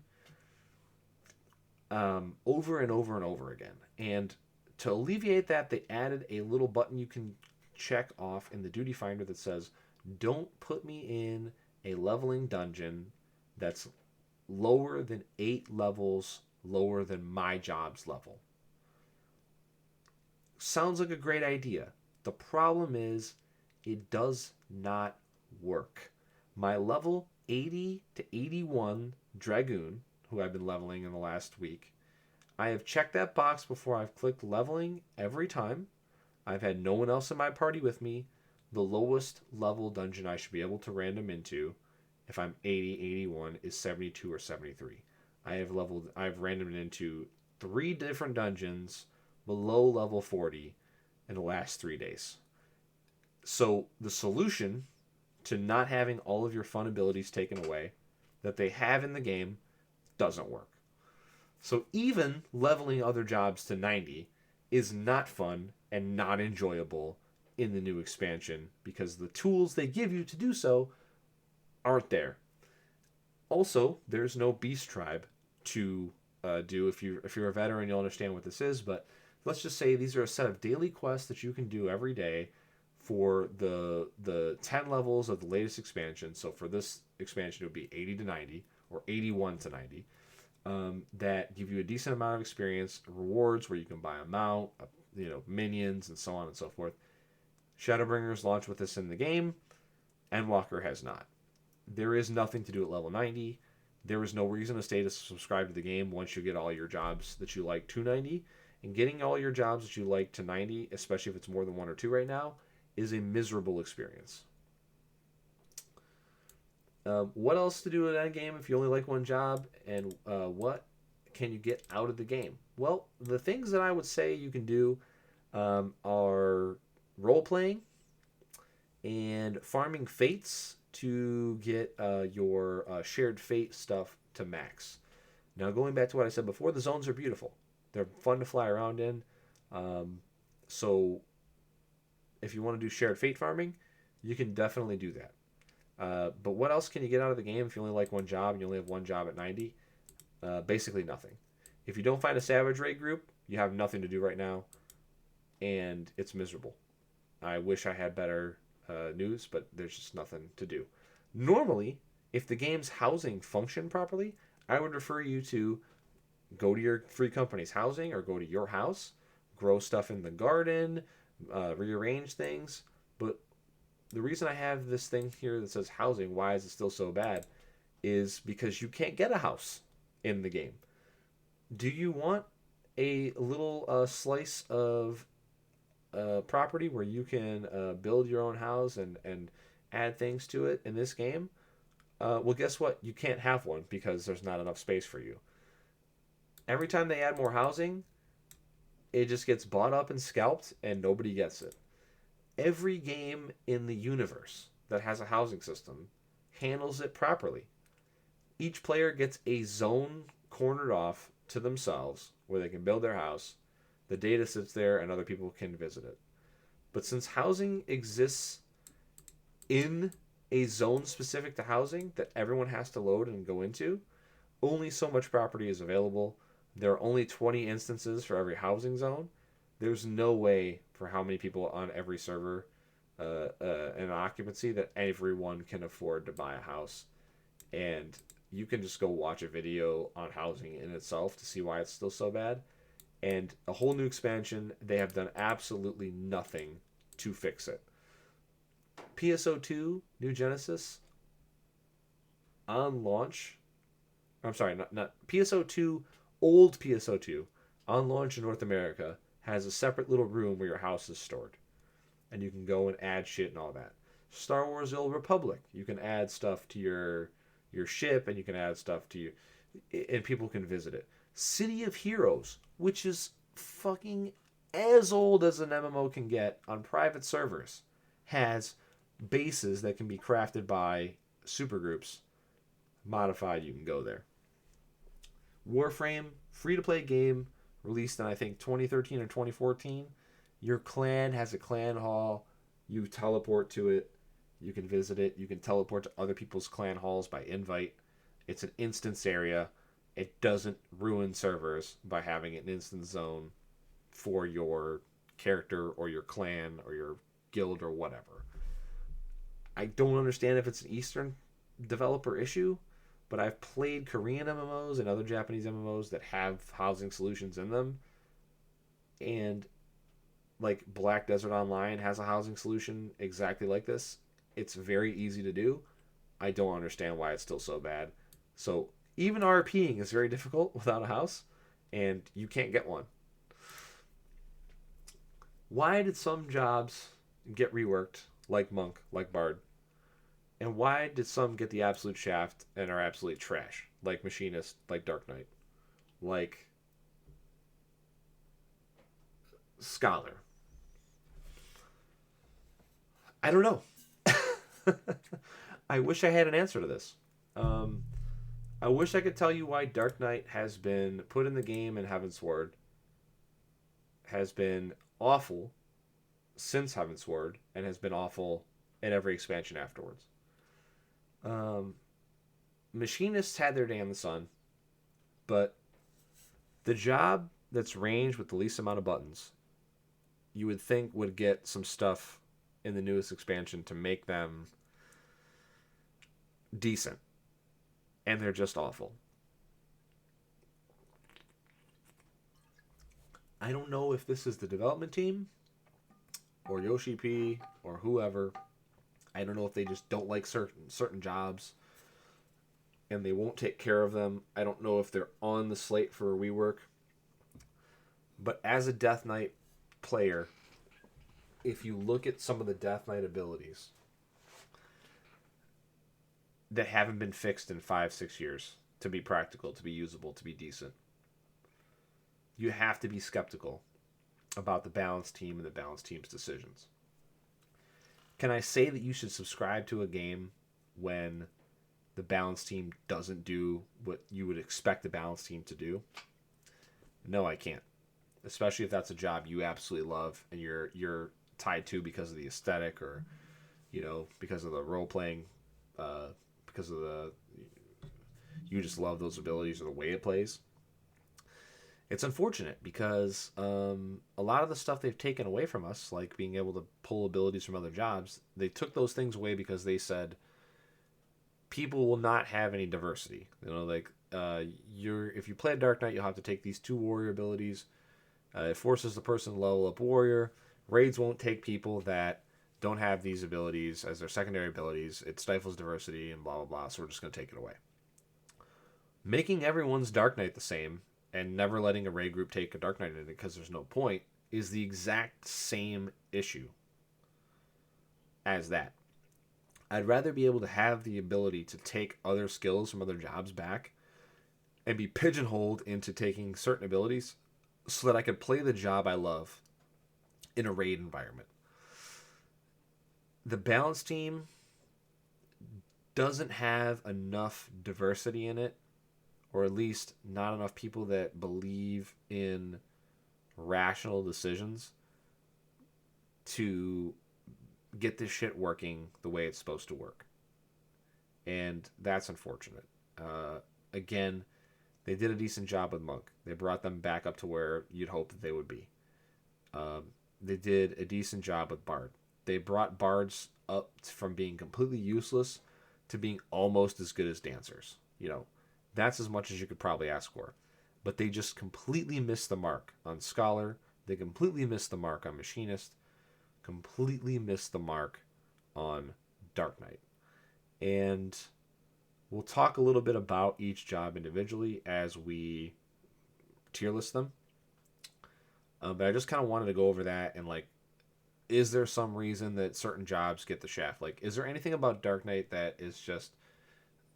Over and over and over again. And to alleviate that, they added a little button you can check off in the duty finder that says, don't put me in a leveling dungeon that's lower than 8 levels lower than my job's level. Sounds like a great idea. The problem is it does not work. My level 80 to 81 Dragoon, who I've been leveling in the last week, I have checked that box before I've clicked leveling every time. I've had no one else in my party with me. The lowest level dungeon I should be able to random into, if I'm 80, 81, is 72 or 73. I've randomed into 3 different dungeons below level 40 in the last 3 days. So the solution to not having all of your fun abilities taken away that they have in the game doesn't work. So even leveling other jobs to 90 is not fun and not enjoyable in the new expansion because the tools they give you to do so aren't there. Also, there's no beast tribe to do. If you're a veteran, you'll understand what this is, but let's just say these are a set of daily quests that you can do every day for the 10 levels of the latest expansion. So for this expansion, it would be 80 to 90 or 81 to 90. That give you a decent amount of experience, rewards where you can buy a mount, minions, and so on and so forth. Shadowbringers launch with this in the game. Endwalker has not. There is nothing to do at level 90. There is no reason to stay to subscribe to the game once you get all your jobs that you like to 90. And getting all your jobs that you like to 90, especially if it's more than 1 or 2 right now, is a miserable experience. What else to do in that game if you only like one job, and what can you get out of the game? Well, the things that I would say you can do are role-playing and farming fates to get your shared fate stuff to max. Now, going back to what I said before, the zones are beautiful. They're fun to fly around in. So if you want to do shared fate farming, you can definitely do that. But what else can you get out of the game if you only like one job and you only have one job at 90? Basically nothing. If you don't find a Savage raid group, you have nothing to do right now, and it's miserable. I wish I had better news, but there's just nothing to do. Normally, if the game's housing functioned properly, I would refer you to go to your free company's housing or go to your house, grow stuff in the garden, rearrange things. But the reason I have this thing here that says housing, why is it still so bad, is because you can't get a house in the game. Do you want a little slice of property where you can build your own house and add things to it in this game? Well, guess what? You can't have one because there's not enough space for you. Every time they add more housing, it just gets bought up and scalped and nobody gets it. Every game in the universe that has a housing system handles it properly. Each player gets a zone cornered off to themselves where they can build their house. The data sits there and other people can visit it. But since housing exists in a zone specific to housing that everyone has to load and go into, only so much property is available. There are only 20 instances for every housing zone. There's no way for how many people on every server in occupancy that everyone can afford to buy a house. And you can just go watch a video on housing in itself to see why it's still so bad. And a whole new expansion, they have done absolutely nothing to fix it. PSO2, New Genesis, on launch, I'm sorry, not PSO2, old PSO2, on launch in North America, has a separate little room where your house is stored. And you can go and add shit and all that. Star Wars The Old Republic, you can add stuff to your ship, and you can add stuff to you, and people can visit it. City of Heroes, which is fucking as old as an MMO can get on private servers, has bases that can be crafted by supergroups. Modified, you can go there. Warframe, free-to-play game, released in, I think, 2013 or 2014. Your clan has a clan hall. You teleport to it. You can visit it. You can teleport to other people's clan halls by invite. It's an instance area. It doesn't ruin servers by having an instance zone for your character or your clan or your guild or whatever. I don't understand if it's an Eastern developer issue, but I've played Korean MMOs and other Japanese MMOs that have housing solutions in them. And like Black Desert Online has a housing solution exactly like this. It's very easy to do. I don't understand why it's still so bad. So even RPing is very difficult without a house, and you can't get one. Why did some jobs get reworked, like Monk, like Bard? And why did some get the absolute shaft and are absolute trash, like Machinist, like Dark Knight, like Scholar? I don't know. I wish I had an answer to this. I wish I could tell you why Dark Knight has been put in the game in Heavensward, has been awful since Heavensward, and has been awful in every expansion afterwards. Machinists had their day in the sun, but the job that's ranged with the least amount of buttons, you would think would get some stuff in the newest expansion to make them decent. And they're just awful. I don't know if this is the development team or Yoshi P or whoever. I don't know if they just don't like certain jobs and they won't take care of them. I don't know if they're on the slate for a rework. But as a Death Knight player, if you look at some of the Death Knight abilities that haven't been fixed in 5-6 years to be practical, to be usable, to be decent, you have to be skeptical about the balanced team and the balanced team's decisions. Can I say that you should subscribe to a game when the balanced team doesn't do what you would expect the balanced team to do? No, I can't. Especially if that's a job you absolutely love and you're tied to because of the aesthetic or, because of the role playing, because of you just love those abilities or the way it plays. It's unfortunate because a lot of the stuff they've taken away from us, like being able to pull abilities from other jobs, they took those things away because they said people will not have any diversity. If you play a Dark Knight, you'll have to take these 2 warrior abilities. It forces the person to level up warrior. Raids won't take people that don't have these abilities as their secondary abilities. It stifles diversity and blah, blah, blah, so we're just going to take it away. Making everyone's Dark Knight the same and never letting a raid group take a Dark Knight in it because there's no point is the exact same issue as that. I'd rather be able to have the ability to take other skills from other jobs back and be pigeonholed into taking certain abilities so that I could play the job I love in a raid environment. The balance team doesn't have enough diversity in it or at least not enough people that believe in rational decisions to get this shit working the way it's supposed to work. And that's unfortunate. Again, they did a decent job with Monk. They brought them back up to where you'd hope that they would be. They did a decent job with Bard. They brought Bards up from being completely useless to being almost as good as dancers. You know, that's as much as you could probably ask for. But they just completely missed the mark on Scholar. They completely missed the mark on Machinist. Completely missed the mark on Dark Knight. And we'll talk a little bit about each job individually as we tier list them. But I just kind of wanted to go over that and, like, is there some reason that certain jobs get the shaft? Like, is there anything about Dark Knight that is just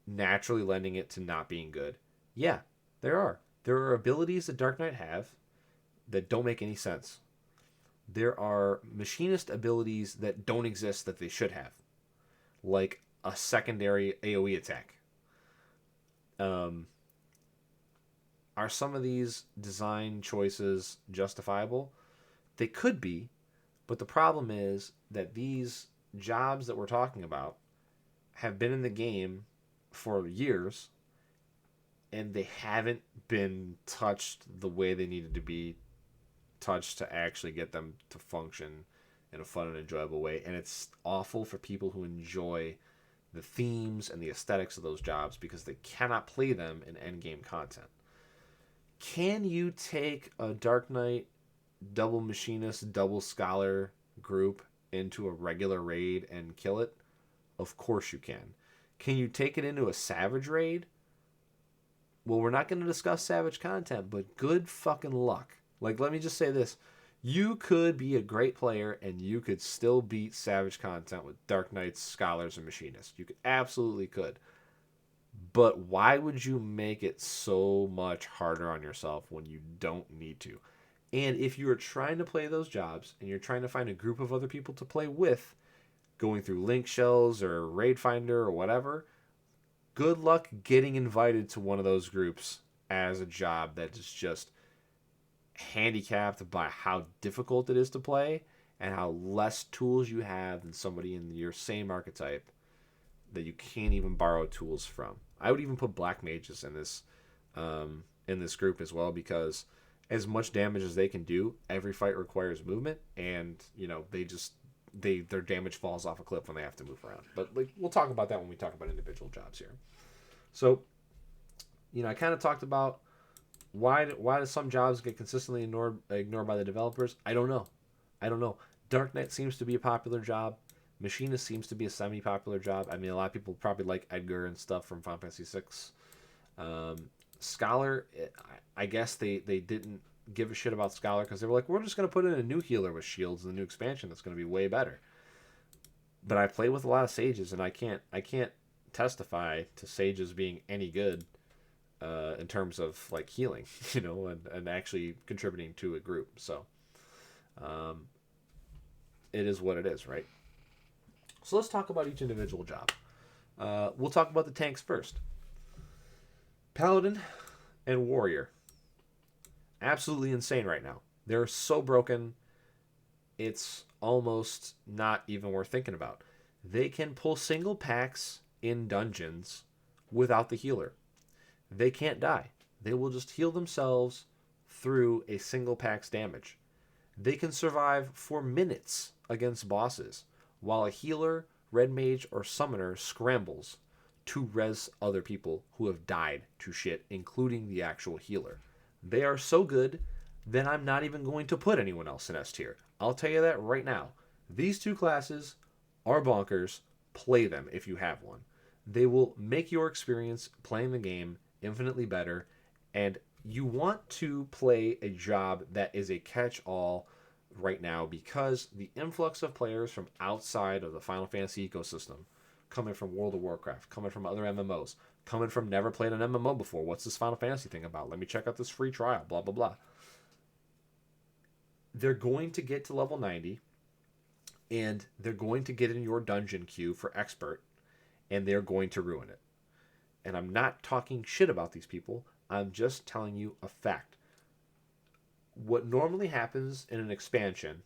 naturally lending it to not being good? Yeah, there are. There are abilities that Dark Knight have that don't make any sense. There are Machinist abilities that don't exist that they should have. Like a secondary AoE attack. Are some of these design choices justifiable? They could be, but the problem is that these jobs that we're talking about have been in the game for years, and they haven't been touched the way they needed to be touched to actually get them to function in a fun and enjoyable way. And it's awful for people who enjoy the themes and the aesthetics of those jobs because they cannot play them in endgame content. Can you take a Dark Knight double Machinist, double Scholar group into a regular raid and kill it? Of course you can. Can you take it into a Savage raid? Well, we're not going to discuss Savage content, but good fucking luck. Like, let me just say this. You could be a great player and you could still beat Savage content with Dark Knights, Scholars, and Machinists. You could absolutely could. But why would you make it so much harder on yourself when you don't need to? And if you are trying to play those jobs and you're trying to find a group of other people to play with, going through link shells or Raid Finder or whatever, good luck getting invited to one of those groups as a job that is just handicapped by how difficult it is to play and how less tools you have than somebody in your same archetype that you can't even borrow tools from. I would even put Black Mages in this group as well, because as much damage as they can do, every fight requires movement, and you know their damage falls off a cliff when they have to move around. But like, we'll talk about that when we talk about individual jobs here. So, you know, I kind of talked about why do some jobs get consistently ignored by the developers. I don't know. Dark Knight seems to be a popular job. Machinist seems to be a semi-popular job. I mean, a lot of people probably like Edgar and stuff from Final Fantasy VI. Scholar, I guess they didn't give a shit about Scholar because they were like, we're just going to put in a new healer with shields in the new expansion that's going to be way better. But I play with a lot of sages, and I can't testify to sages being any good in terms of like healing, you know, and actually contributing to a group. So it is what it is, right? So let's talk about each individual job. We'll talk about the tanks first. Paladin and Warrior. Absolutely insane right now. They're so broken, it's almost not even worth thinking about. They can pull single packs in dungeons without the healer. They can't die. They will just heal themselves through a single pack's damage. They can survive for minutes against bosses, while a healer, red mage, or summoner scrambles to res other people who have died to shit, including the actual healer. They are so good that I'm not even going to put anyone else in S tier. I'll tell you that right now. These two classes are bonkers. Play them if you have one. They will make your experience playing the game infinitely better, and you want to play a job that is a catch-all right now because the influx of players from outside of the Final Fantasy ecosystem, coming from World of Warcraft, coming from other MMOs, coming from never played an MMO before. What's this Final Fantasy thing about? Let me check out this free trial, blah, blah, blah. They're going to get to level 90, and they're going to get in your dungeon queue for expert, and they're going to ruin it. and I'm not talking shit about these people, I'm just telling you a fact. What normally happens in an expansion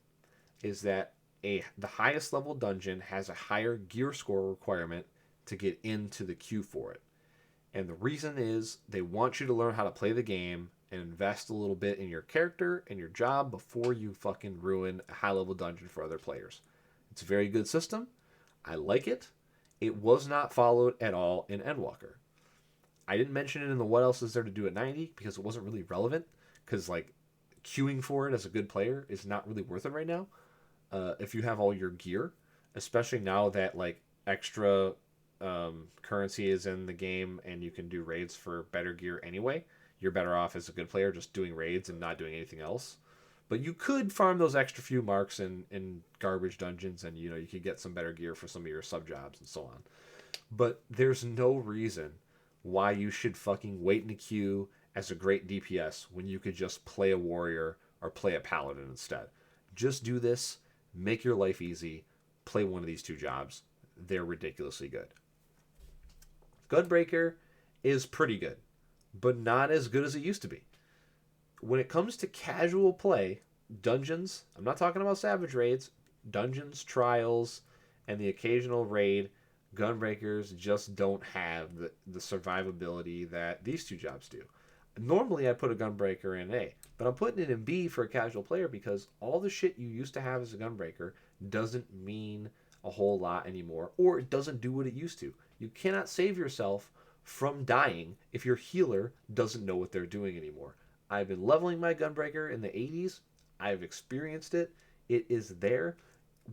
is that the highest level dungeon has a higher gear score requirement to get into the queue for it. And the reason is they want you to learn how to play the game and invest a little bit in your character and your job before you fucking ruin a high level dungeon for other players. It's a very good system. I like it. It was not followed at all in Endwalker. I didn't mention it in the what else is there to do at 90 because it wasn't really relevant. Because like queuing for it as a good player is not really worth it right now. If you have all your gear, especially now that like extra currency is in the game and you can do raids for better gear anyway, you're better off as a good player just doing raids and not doing anything else. But you could farm those extra few marks in garbage dungeons, and you could get some better gear for some of your sub jobs and so on. But there's no reason why you should fucking wait in a queue as a great DPS when you could just play a warrior or play a paladin instead. Just do this, make your life easy, play one of these two jobs. They're ridiculously good. Gunbreaker is pretty good, but not as good as it used to be. When it comes to casual play, dungeons, I'm not talking about savage raids, dungeons, trials, and the occasional raid, Gunbreakers just don't have the survivability that these two jobs do. Normally, I put a Gunbreaker in A, but I'm putting it in B for a casual player because all the shit you used to have as a Gunbreaker doesn't mean a whole lot anymore, or it doesn't do what it used to. You cannot save yourself from dying if your healer doesn't know what they're doing anymore. I've been leveling my Gunbreaker in the 80s. I've experienced it. It is there.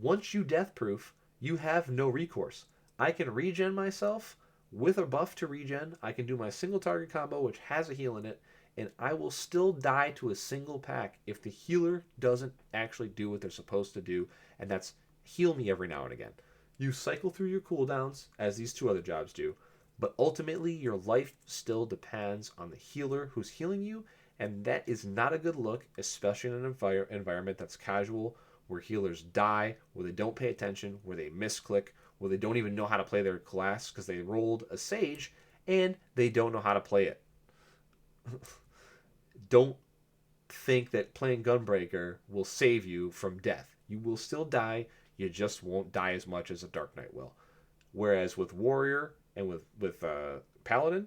Once you death proof, you have no recourse. I can regen myself with a buff to regen. I can do my single target combo, which has a heal in it, and I will still die to a single pack if the healer doesn't actually do what they're supposed to do, and that's heal me every now and again. You cycle through your cooldowns, as these two other jobs do, but ultimately your life still depends on the healer who's healing you, and that is not a good look, especially in an environment that's casual, where healers die, where they don't pay attention, where they misclick, where they don't even know how to play their class because they rolled a Sage and they don't know how to play it. Don't think that playing Gunbreaker will save you from death. You will still die, you just won't die as much as a Dark Knight will. Whereas with Warrior and with Paladin,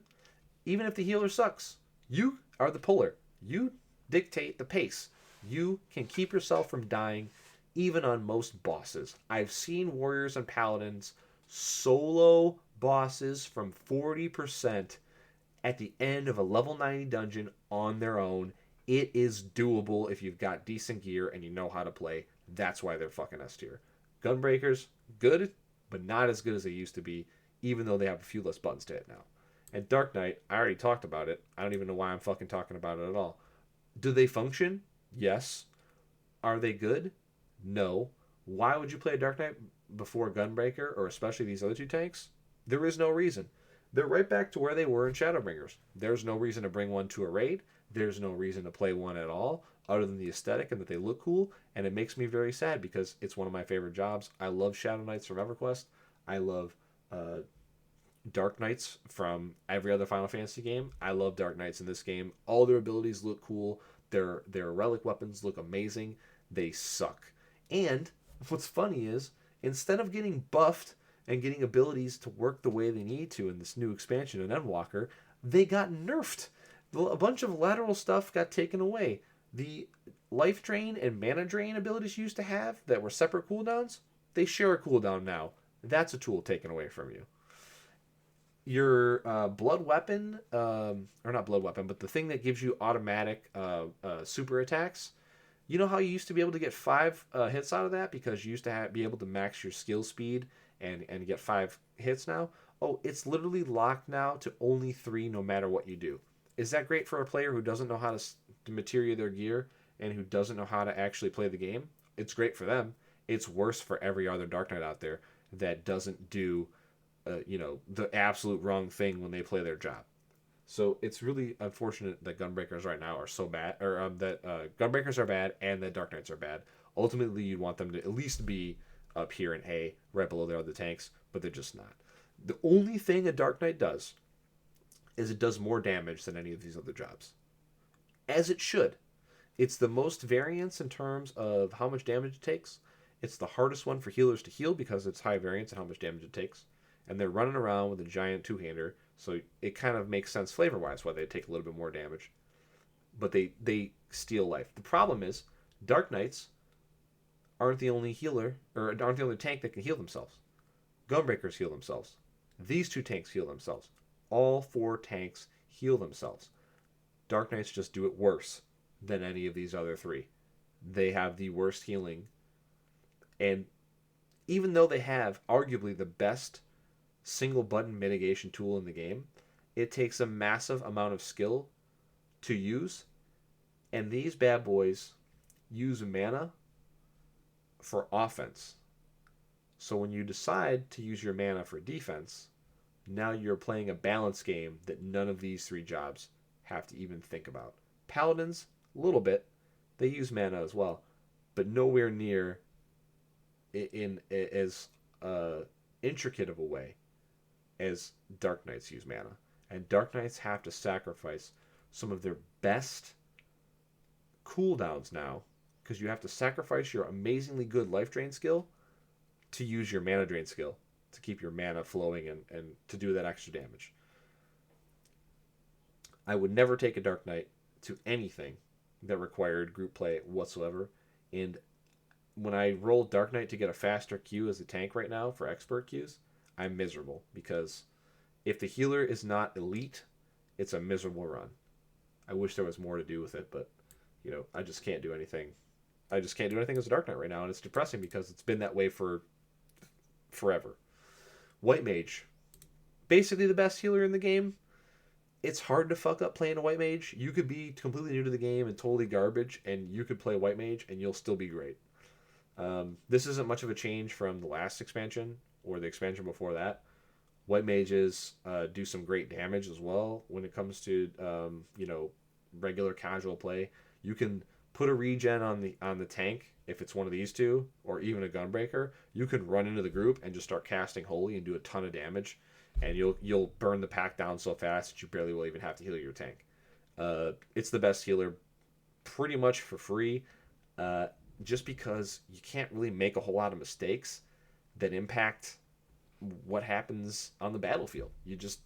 even if the healer sucks, you are the puller. You dictate the pace. You can keep yourself from dying even on most bosses. I've seen Warriors and Paladins solo bosses from 40% at the end of a level 90 dungeon on their own. It is doable if you've got decent gear and you know how to play. That's why they're fucking S tier. Gunbreakers, good, but not as good as they used to be, even though they have a few less buttons to hit now. And Dark Knight, I already talked about it. I don't even know why I'm fucking talking about it at all. Do they function? Yes. Are they good? No. Why would you play a Dark Knight before Gunbreaker, or especially these other two tanks? There is no reason. They're right back to where they were in Shadowbringers. There's no reason to bring one to a raid. There's no reason to play one at all, other than the aesthetic and that they look cool. And it makes me very sad because it's one of my favorite jobs. I love Shadow Knights from EverQuest. I love Dark Knights from every other Final Fantasy game. I love Dark Knights in this game. All their abilities look cool. Their relic weapons look amazing. They suck. And what's funny is, instead of getting buffed and getting abilities to work the way they need to in this new expansion in Endwalker, they got nerfed. A bunch of lateral stuff got taken away. The life drain and mana drain abilities you used to have that were separate cooldowns, they share a cooldown now. That's a tool taken away from you. Your blood weapon, or not blood weapon, but the thing that gives you automatic super attacks, you know how you used to be able to get 5 hits out of that because you used to be able to max your skill speed and get 5 hits now? Oh, it's literally locked now to only 3 no matter what you do. Is that great for a player who doesn't know how to materia their gear and who doesn't know how to actually play the game? It's great for them. It's worse for every other Dark Knight out there that doesn't do the absolute wrong thing when they play their job. So it's really unfortunate that Gunbreakers right now are so bad, or that Gunbreakers are bad and that Dark Knights are bad. Ultimately, you'd want them to at least be up here in A, right below their other tanks, but they're just not. The only thing a Dark Knight does is it does more damage than any of these other jobs. As it should. It's the most variance in terms of how much damage it takes. It's the hardest one for healers to heal because it's high variance in how much damage it takes. And they're running around with a giant two-hander, so it kind of makes sense flavor-wise why they take a little bit more damage. But they steal life. The problem is, Dark Knights aren't the only healer, or aren't the only tank that can heal themselves. Gunbreakers heal themselves. These two tanks heal themselves. All 4 tanks heal themselves. Dark Knights just do it worse than any of these other 3. They have the worst healing. And even though they have arguably the best single button mitigation tool in the game, it takes a massive amount of skill to use. And these bad boys use mana for offense. So when you decide to use your mana for defense, now you're playing a balance game that none of these 3 jobs have to even think about. Paladins, a little bit. They use mana as well, but nowhere near in as intricate of a way as Dark Knights use mana. And Dark Knights have to sacrifice some of their best cooldowns now, because you have to sacrifice your amazingly good life drain skill to use your mana drain skill to keep your mana flowing and to do that extra damage. I would never take a Dark Knight to anything that required group play whatsoever. And when I roll Dark Knight to get a faster Q as a tank right now for expert Qs, I'm miserable, because if the healer is not elite, it's a miserable run. I wish there was more to do with it, but I just can't do anything. I just can't do anything as a Dark Knight right now, and it's depressing because it's been that way for forever. White Mage, basically the best healer in the game. It's hard to fuck up playing a White Mage. You could be completely new to the game and totally garbage, and you could play White Mage and you'll still be great. This isn't much of a change from the last expansion or the expansion before that. White Mages do some great damage as well when it comes to regular casual play. You can put a regen on the tank if it's one of these two, or even a Gunbreaker. You can run into the group and just start casting Holy and do a ton of damage, and you'll burn the pack down so fast that you barely will even have to heal your tank. It's the best healer pretty much for free, just because you can't really make a whole lot of mistakes that impact what happens on the battlefield. You just,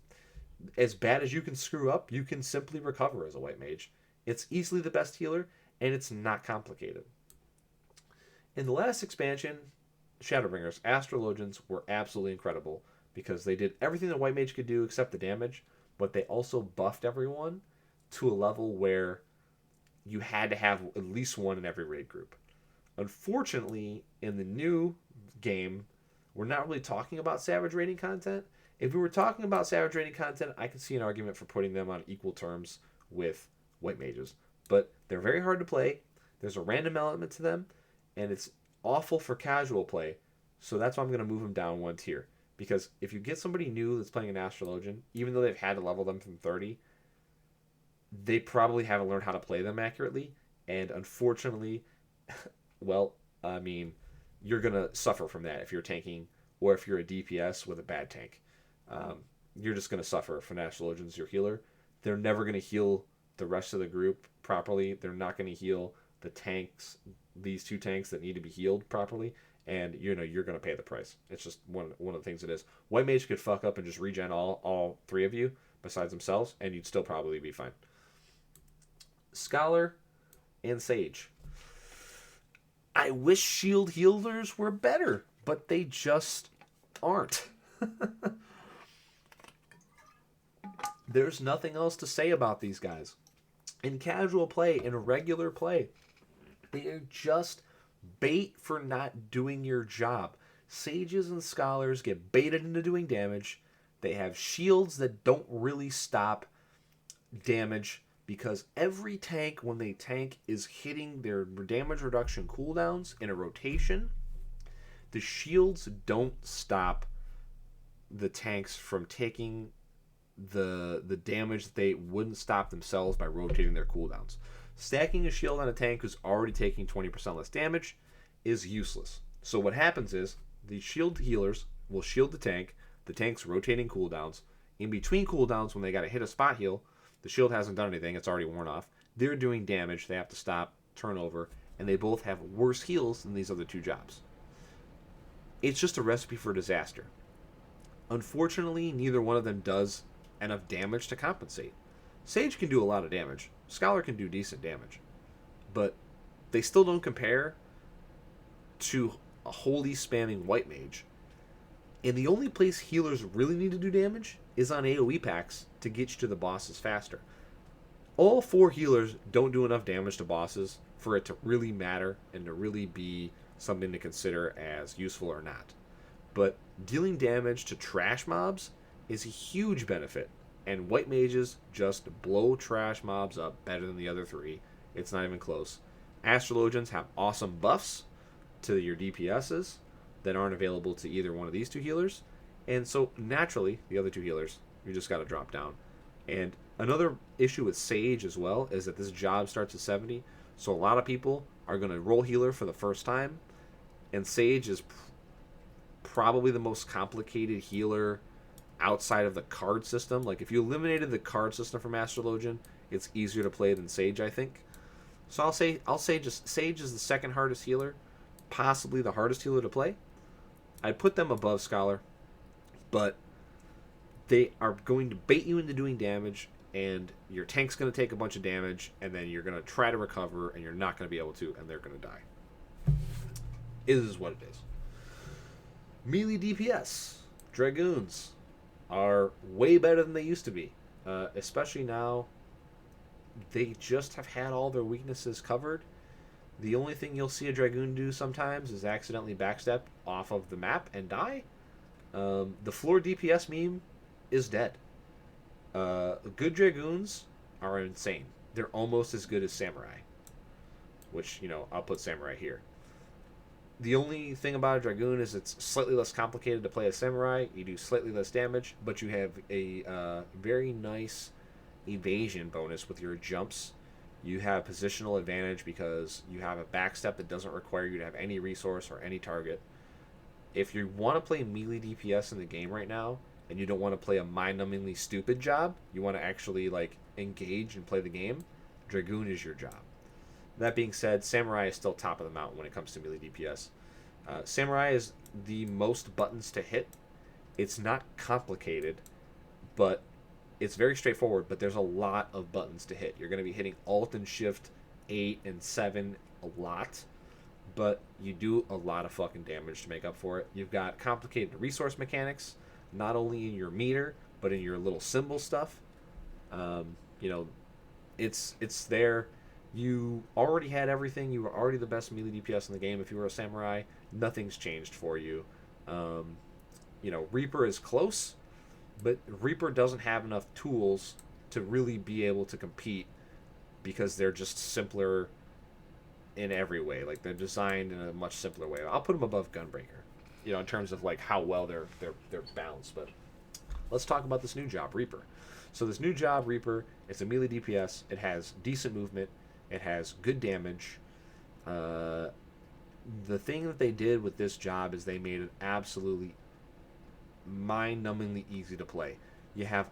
as bad as you can screw up, you can simply recover as a White Mage. It's easily the best healer, and it's not complicated. In the last expansion, Shadowbringers, Astrologians were absolutely incredible because they did everything the White Mage could do except the damage, but they also buffed everyone to a level where you had to have at least one in every raid group. Unfortunately, in the new game, we're not really talking about Savage raiding content. If we were talking about Savage raiding content, I could see an argument for putting them on equal terms with White Mages. But they're very hard to play. There's a random element to them, and it's awful for casual play. So that's why I'm going to move them down one tier. Because if you get somebody new that's playing an Astrologian, even though they've had to level them from 30, they probably haven't learned how to play them accurately. And unfortunately, well, I mean, you're going to suffer from that if you're tanking, or if you're a DPS with a bad tank. You're just going to suffer from Astrologians, your healer. They're never going to heal the rest of the group properly. They're not going to heal the tanks, these two tanks that need to be healed properly, and you're going to pay the price. It's just one of the things it is. White Mage could fuck up and just regen all 3 of you besides themselves, and you'd still probably be fine. Scholar and Sage. I wish shield healers were better, but they just aren't. There's nothing else to say about these guys. In casual play, in regular play, they are just bait for not doing your job. Sages and Scholars get baited into doing damage. They have shields that don't really stop damage, because every tank, when they tank, is hitting their damage reduction cooldowns in a rotation. The shields don't stop the tanks from taking the damage that they wouldn't stop themselves by rotating their cooldowns. Stacking a shield on a tank who's already taking 20% less damage is useless. So what happens is the shield healers will shield the tank's rotating cooldowns, In between cooldowns, when they got to hit a spot heal, the shield hasn't done anything, it's already worn off. They're doing damage, they have to stop, turn over, and they both have worse heals than these other two jobs. It's just a recipe for disaster. Unfortunately, neither one of them does enough damage to compensate. Sage can do a lot of damage. Scholar can do decent damage. But they still don't compare to a holy spamming white mage. And the only place healers really need to do damage is on AoE packs to get you to the bosses faster. All 4 healers don't do enough damage to bosses for it to really matter and to really be something to consider as useful or not. But dealing damage to trash mobs is a huge benefit, and white mages just blow trash mobs up better than the other 3. It's not even close. Astrologians have awesome buffs to your DPSs that aren't available to either one of these 2 healers, and so naturally the other 2 healers, you just got to drop down. And another issue with Sage as well is that this job starts at 70, so a lot of people are going to roll healer for the first time, and Sage is probably the most complicated healer outside of the card system. Like, if you eliminated the card system from Astrologian, it's easier to play than Sage, I think. So I'll say just Sage is the second hardest healer, possibly the hardest healer to play. I'd put them above Scholar, but they are going to bait you into doing damage, and your tank's going to take a bunch of damage, and then you're going to try to recover, and you're not going to be able to, and they're going to die. It is what it is. Melee DPS. Dragoons are way better than they used to be. Especially now, they just have had all their weaknesses covered. The only thing you'll see a Dragoon do sometimes is accidentally backstep off of the map and die. The floor DPS meme is dead. Good Dragoons are insane. They're almost as good as Samurai. Which, I'll put Samurai here. The only thing about a Dragoon is it's slightly less complicated to play as Samurai. You do slightly less damage, but you have a very nice evasion bonus with your jumps. You have positional advantage because you have a backstep that doesn't require you to have any resource or any target. If you want to play melee DPS in the game right now, and you don't want to play a mind-numbingly stupid job, you want to actually engage and play the game, Dragoon is your job. That being said, Samurai is still top of the mountain when it comes to melee DPS. Samurai is the most buttons to hit. It's not complicated, but it's very straightforward, but there's a lot of buttons to hit. You're going to be hitting Alt and Shift 8 and 7 a lot, but you do a lot of fucking damage to make up for it. You've got complicated resource mechanics, not only in your meter, but in your little symbol stuff. It's there. You already had everything. You were already the best melee DPS in the game. If you were a Samurai, nothing's changed for you. Reaper is close, but Reaper doesn't have enough tools to really be able to compete because they're just simpler in every way. They're designed in a much simpler way. I'll put them above Gunbreaker, in terms of how well they're balanced. But let's talk about this new job, Reaper. So this new job, Reaper, it's a melee DPS. It has decent movement. It has good damage. The thing that they did with this job is they made it absolutely mind-numbingly easy to play. You have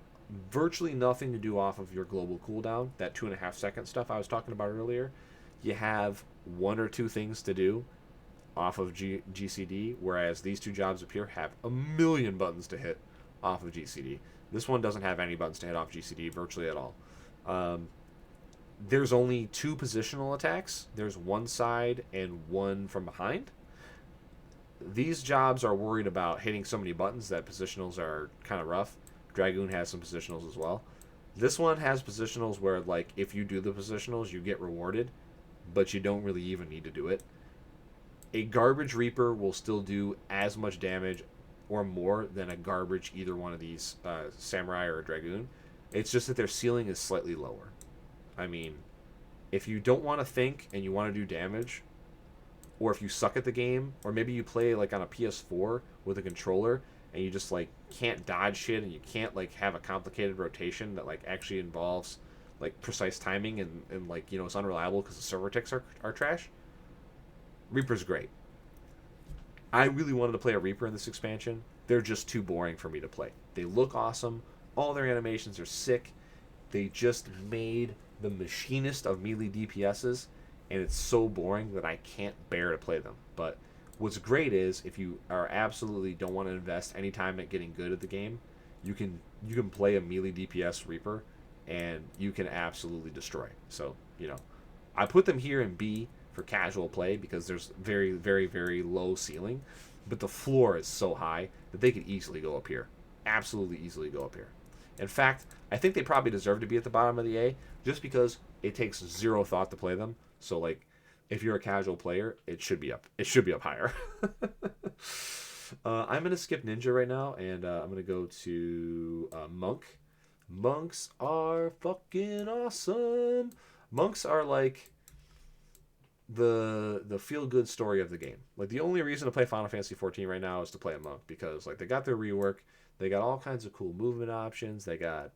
virtually nothing to do off of your global cooldown, that 2.5 second stuff I was talking about earlier. You have 1 or 2 things to do off of GCD, whereas these 2 jobs up here have a million buttons to hit off of GCD. This one doesn't have any buttons to hit off GCD virtually at all. There's only 2 positional attacks. There's one side and one from behind. These jobs are worried about hitting so many buttons that positionals are kind of rough. Dragoon has some positionals as well. This one has positionals where, if you do the positionals, you get rewarded, but you don't really even need to do it. A garbage Reaper will still do as much damage or more than a garbage either one of these Samurai or Dragoon. It's just that their ceiling is slightly lower. I mean, if you don't want to think and you want to do damage, or if you suck at the game, or maybe you play on a PS4 with a controller and you just can't dodge shit and you can't have a complicated rotation that actually involves precise timing and it's unreliable because the server ticks are trash, Reaper's great. I really wanted to play a Reaper in this expansion. They're just too boring for me to play. They look awesome. All their animations are sick. They just made the Machinist of melee DPSs, and it's so boring that I can't bear to play them. But what's great is if you are absolutely don't want to invest any time at getting good at the game, you can play a melee DPS Reaper, and you can absolutely destroy. So I put them here in B for casual play because there's very, very, very low ceiling, but the floor is so high that they could easily go up here. Absolutely easily go up here. In fact, I think they probably deserve to be at the bottom of the A just because it takes zero thought to play them. So like, if you're a casual player, it should be up. It should be up higher. I'm gonna skip Ninja right now, and I'm gonna go to Monk. Monks are fucking awesome. Monks are like the feel good story of the game. Like the only reason to play Final Fantasy 14 right now is to play a monk because like they got their rework, they got all kinds of cool movement options, they got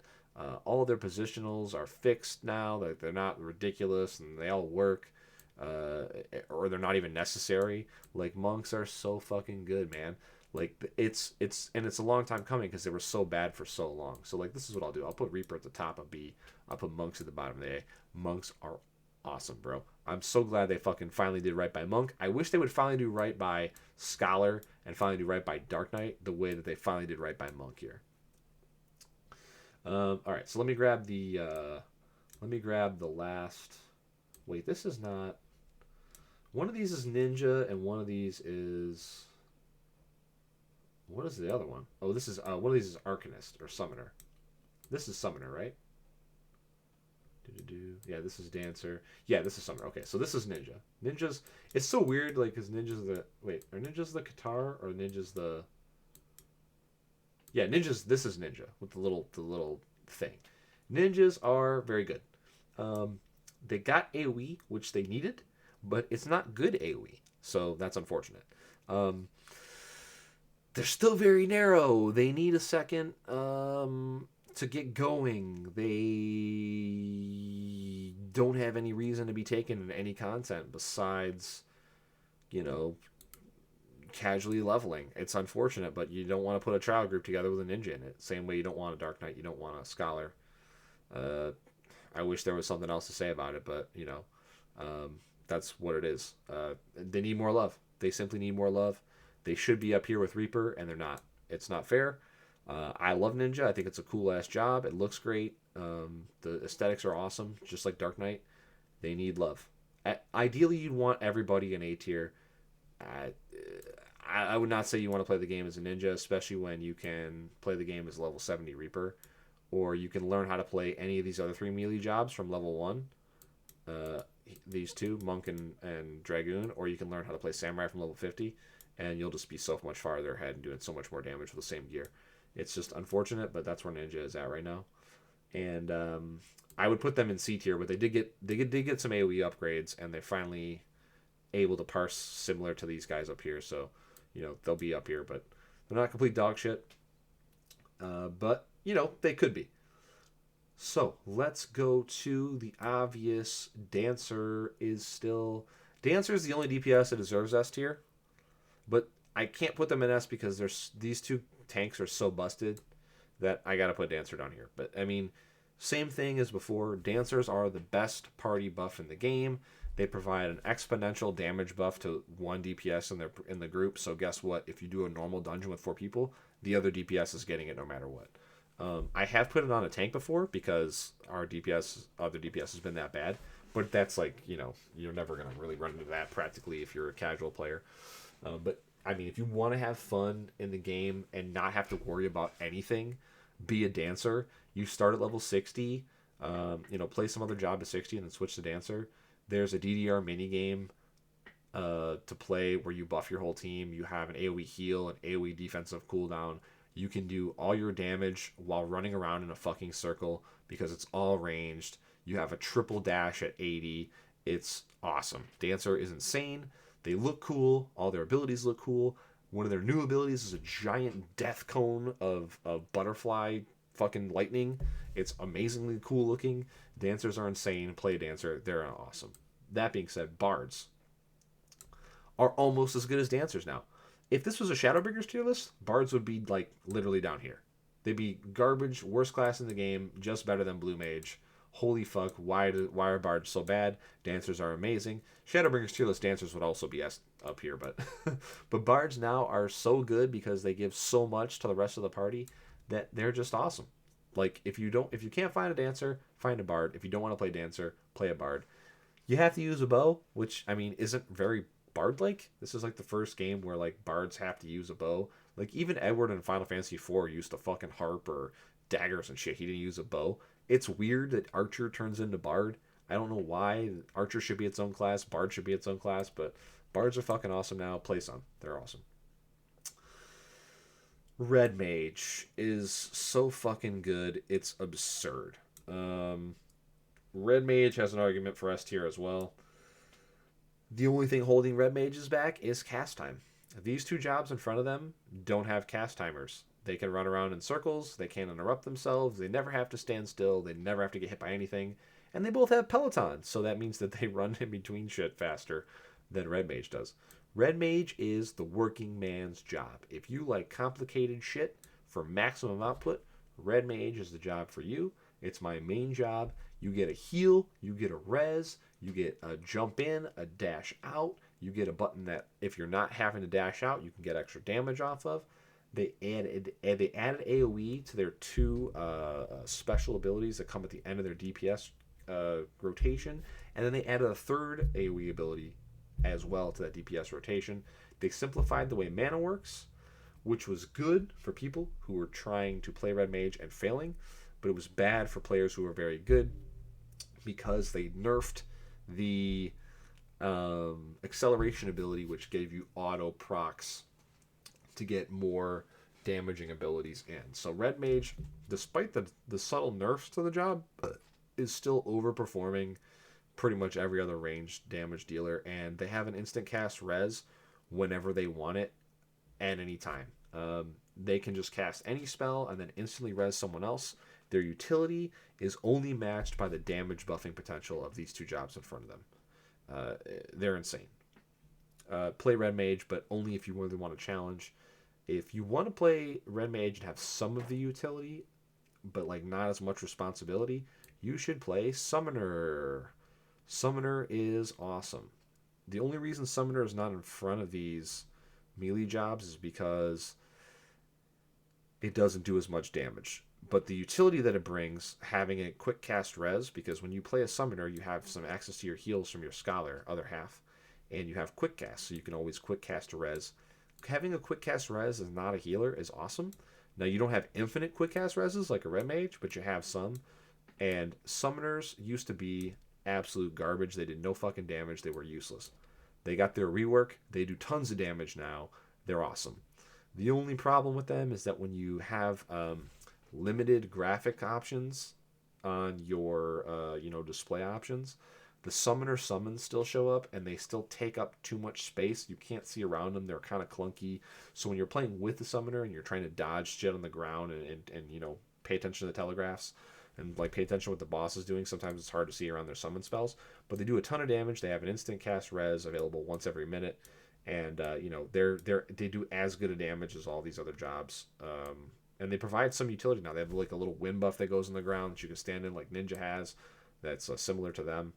all of their positionals are fixed now. Like they're not ridiculous and they all work, or they're not even necessary. Like monks are so fucking good, man. Like it's a long time coming because they were so bad for so long. So like this is what I'll do. I'll put Reaper at the top of B. I'll put monks at the bottom of the A. Monks are awesome, bro. I'm so glad they fucking finally did right by Monk. I wish they would finally do right by Scholar and finally do right by Dark Knight the way that they finally did right by Monk here. All right, so let me grab the last. Wait, this is not. One of these is Ninja, and one of these is. What is the other one? Oh, this is one of these is Arcanist or Summoner. This is Summoner, right? Yeah, this is Dancer. Yeah, this is Summoner. Okay, so this is Ninja. Ninja's. It's so weird, like, because Ninja's the. Wait, are Ninja's the Qatar or Ninja's the. Yeah, Ninjas. This is Ninja with the little thing. Ninjas are very good. They got AoE, which they needed, but it's not good AoE, so that's unfortunate. They're still very narrow. They need a second to get going. They don't have any reason to be taken in any content besides, casually leveling. It's unfortunate, but you don't want to put a trial group together with a ninja in it. Same way you don't want a Dark Knight, you don't want a Scholar. I wish there was something else to say about it, but that's what it is. They need more love. They simply need more love. They should be up here with Reaper, and they're not. It's not fair. I love Ninja. I think it's a cool ass job. It looks great. The aesthetics are awesome, just like Dark Knight. They need love. Ideally, you'd want everybody in A tier. I would not say you want to play the game as a ninja, especially when you can play the game as level 70 Reaper, or you can learn how to play any of these other 3 melee jobs from level 1. These two, Monk and Dragoon, or you can learn how to play Samurai from level 50, and you'll just be so much farther ahead and doing so much more damage with the same gear. It's just unfortunate, but that's where Ninja is at right now. And I would put them in C tier, but they did get some AoE upgrades, and they're finally able to parse similar to these guys up here. So, they'll be up here, but they're not complete dog shit. But, they could be. So, let's go to the obvious. Dancer is the only DPS that deserves S tier. But I can't put them in S because these two tanks are so busted that I gotta put Dancer down here. But, I mean, same thing as before. Dancers are the best party buff in the game. They provide an exponential damage buff to one DPS in the group. So guess what? If you do a normal dungeon with 4 people, the other DPS is getting it no matter what. I have put it on a tank before because our other DPS has been that bad. But that's like, you're never going to really run into that practically if you're a casual player. But, I mean, if you want to have fun in the game and not have to worry about anything, be a Dancer. You start at level 60, play some other job to 60 and then switch to Dancer. There's a DDR minigame to play where you buff your whole team. You have an AoE heal, an AoE defensive cooldown. You can do all your damage while running around in a fucking circle because it's all ranged. You have a triple dash at 80. It's awesome. Dancer is insane. They look cool. All their abilities look cool. One of their new abilities is a giant death cone of butterfly fucking lightning. It's amazingly cool looking. Dancers are insane. Play a Dancer. They're awesome. That being said, Bards are almost as good as Dancers now. If this was a Shadowbringers tier list, Bards would be like literally down here. They'd be garbage, worst class in the game, just better than Blue Mage. Holy fuck, why are bards so bad? Dancers are amazing. Shadowbringers Tearless Dancers would also be up here, but but bards now are so good because they give so much to the rest of the party that they're just awesome. Like if you can't find a dancer, find a bard. If you don't want to play dancer, play a bard. You have to use a bow, which I mean isn't very bard-like. This is like the first game where like bards have to use a bow. Like even Edward in Final Fantasy IV used a fucking harp or daggers and shit. He didn't use a bow. It's weird that Archer turns into Bard. I don't know why. Archer should be its own class. Bard should be its own class. But Bards are fucking awesome now. Play some. They're awesome. Red Mage is so fucking good. It's absurd. Red Mage has an argument for S tier as well. The only thing holding Red Mages back is cast time. These two jobs in front of them don't have cast timers. They can run around in circles. They can't interrupt themselves. They never have to stand still. They never have to get hit by anything. And they both have pelotons, so that means that they run in between shit faster than Red Mage does. Red Mage is the working man's job. If you like complicated shit for maximum output, Red Mage is the job for you. It's my main job. You get a heal, you get a res, you get a jump in, a dash out. You get a button that if you're not having to dash out, you can get extra damage off of. They added AoE to their two special abilities that come at the end of their DPS rotation, and then they added a third AoE ability as well to that DPS rotation. They simplified the way mana works, which was good for people who were trying to play Red Mage and failing, but it was bad for players who were very good because they nerfed the acceleration ability, which gave you auto procs to get more damaging abilities in. So Red Mage, despite the subtle nerfs to the job, is still overperforming pretty much every other ranged damage dealer, and they have an instant cast res whenever they want it at any time. They can just cast any spell and then instantly res someone else. Their utility is only matched by the damage buffing potential of these two jobs in front of them. They're insane. Play Red Mage, but only if you really want to challenge. If you want to play Red Mage and have some of the utility, but like not as much responsibility, you should play Summoner. Summoner is awesome. The only reason Summoner is not in front of these melee jobs is because it doesn't do as much damage. But the utility that it brings, having a quick cast res, because when you play a Summoner, you have some access to your heals from your Scholar, other half, and you have quick cast, so you can always quick cast a res. Having a quick cast res as not a healer is awesome. Now, you don't have infinite quick cast reses like a Red Mage, but you have some. And Summoners used to be absolute garbage. They did no fucking damage. They were useless. They got their rework. They do tons of damage now. They're awesome. The only problem with them is that when you have limited graphic options on your display options, the summoner summons still show up and they still take up too much space. You can't see around them. They're kind of clunky. So when you're playing with the summoner and you're trying to dodge shit on the ground and pay attention to the telegraphs and like pay attention to what the boss is doing, sometimes it's hard to see around their summon spells. But they do a ton of damage. They have an instant cast res available once every minute, and they do as good a damage as all these other jobs. And they provide some utility now. They have like a little wind buff that goes in the ground that you can stand in, like Ninja has. That's similar to them.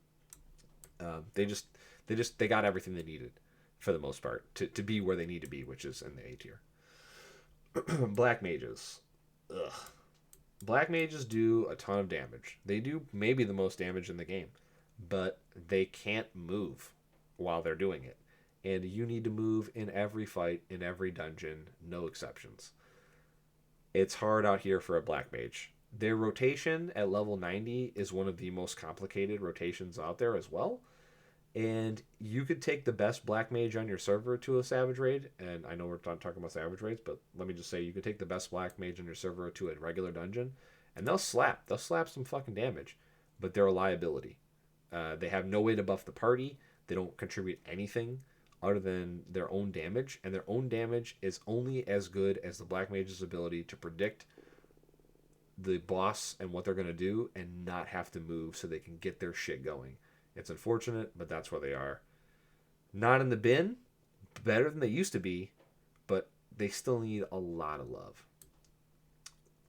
They got everything they needed for the most part to be where they need to be, which is in the A tier. Black mages. Ugh. Black mages do a ton of damage. They do maybe the most damage in the game, but they can't move while they're doing it. And you need to move in every fight, in every dungeon, no exceptions. It's hard out here for a black mage. Their rotation at level 90 is one of the most complicated rotations out there as well. And you could take the best black mage on your server to a savage raid, and I know we're not talking about savage raids, but let me just say you could take the best black mage on your server to a regular dungeon, and they'll slap some fucking damage, but they're a liability. They have no way to buff the party. They don't contribute anything other than their own damage, and their own damage is only as good as the black mage's ability to predict the boss and what they're going to do and not have to move so they can get their shit going. It's unfortunate, but that's where they are. Not in the bin, better than they used to be, but they still need a lot of love.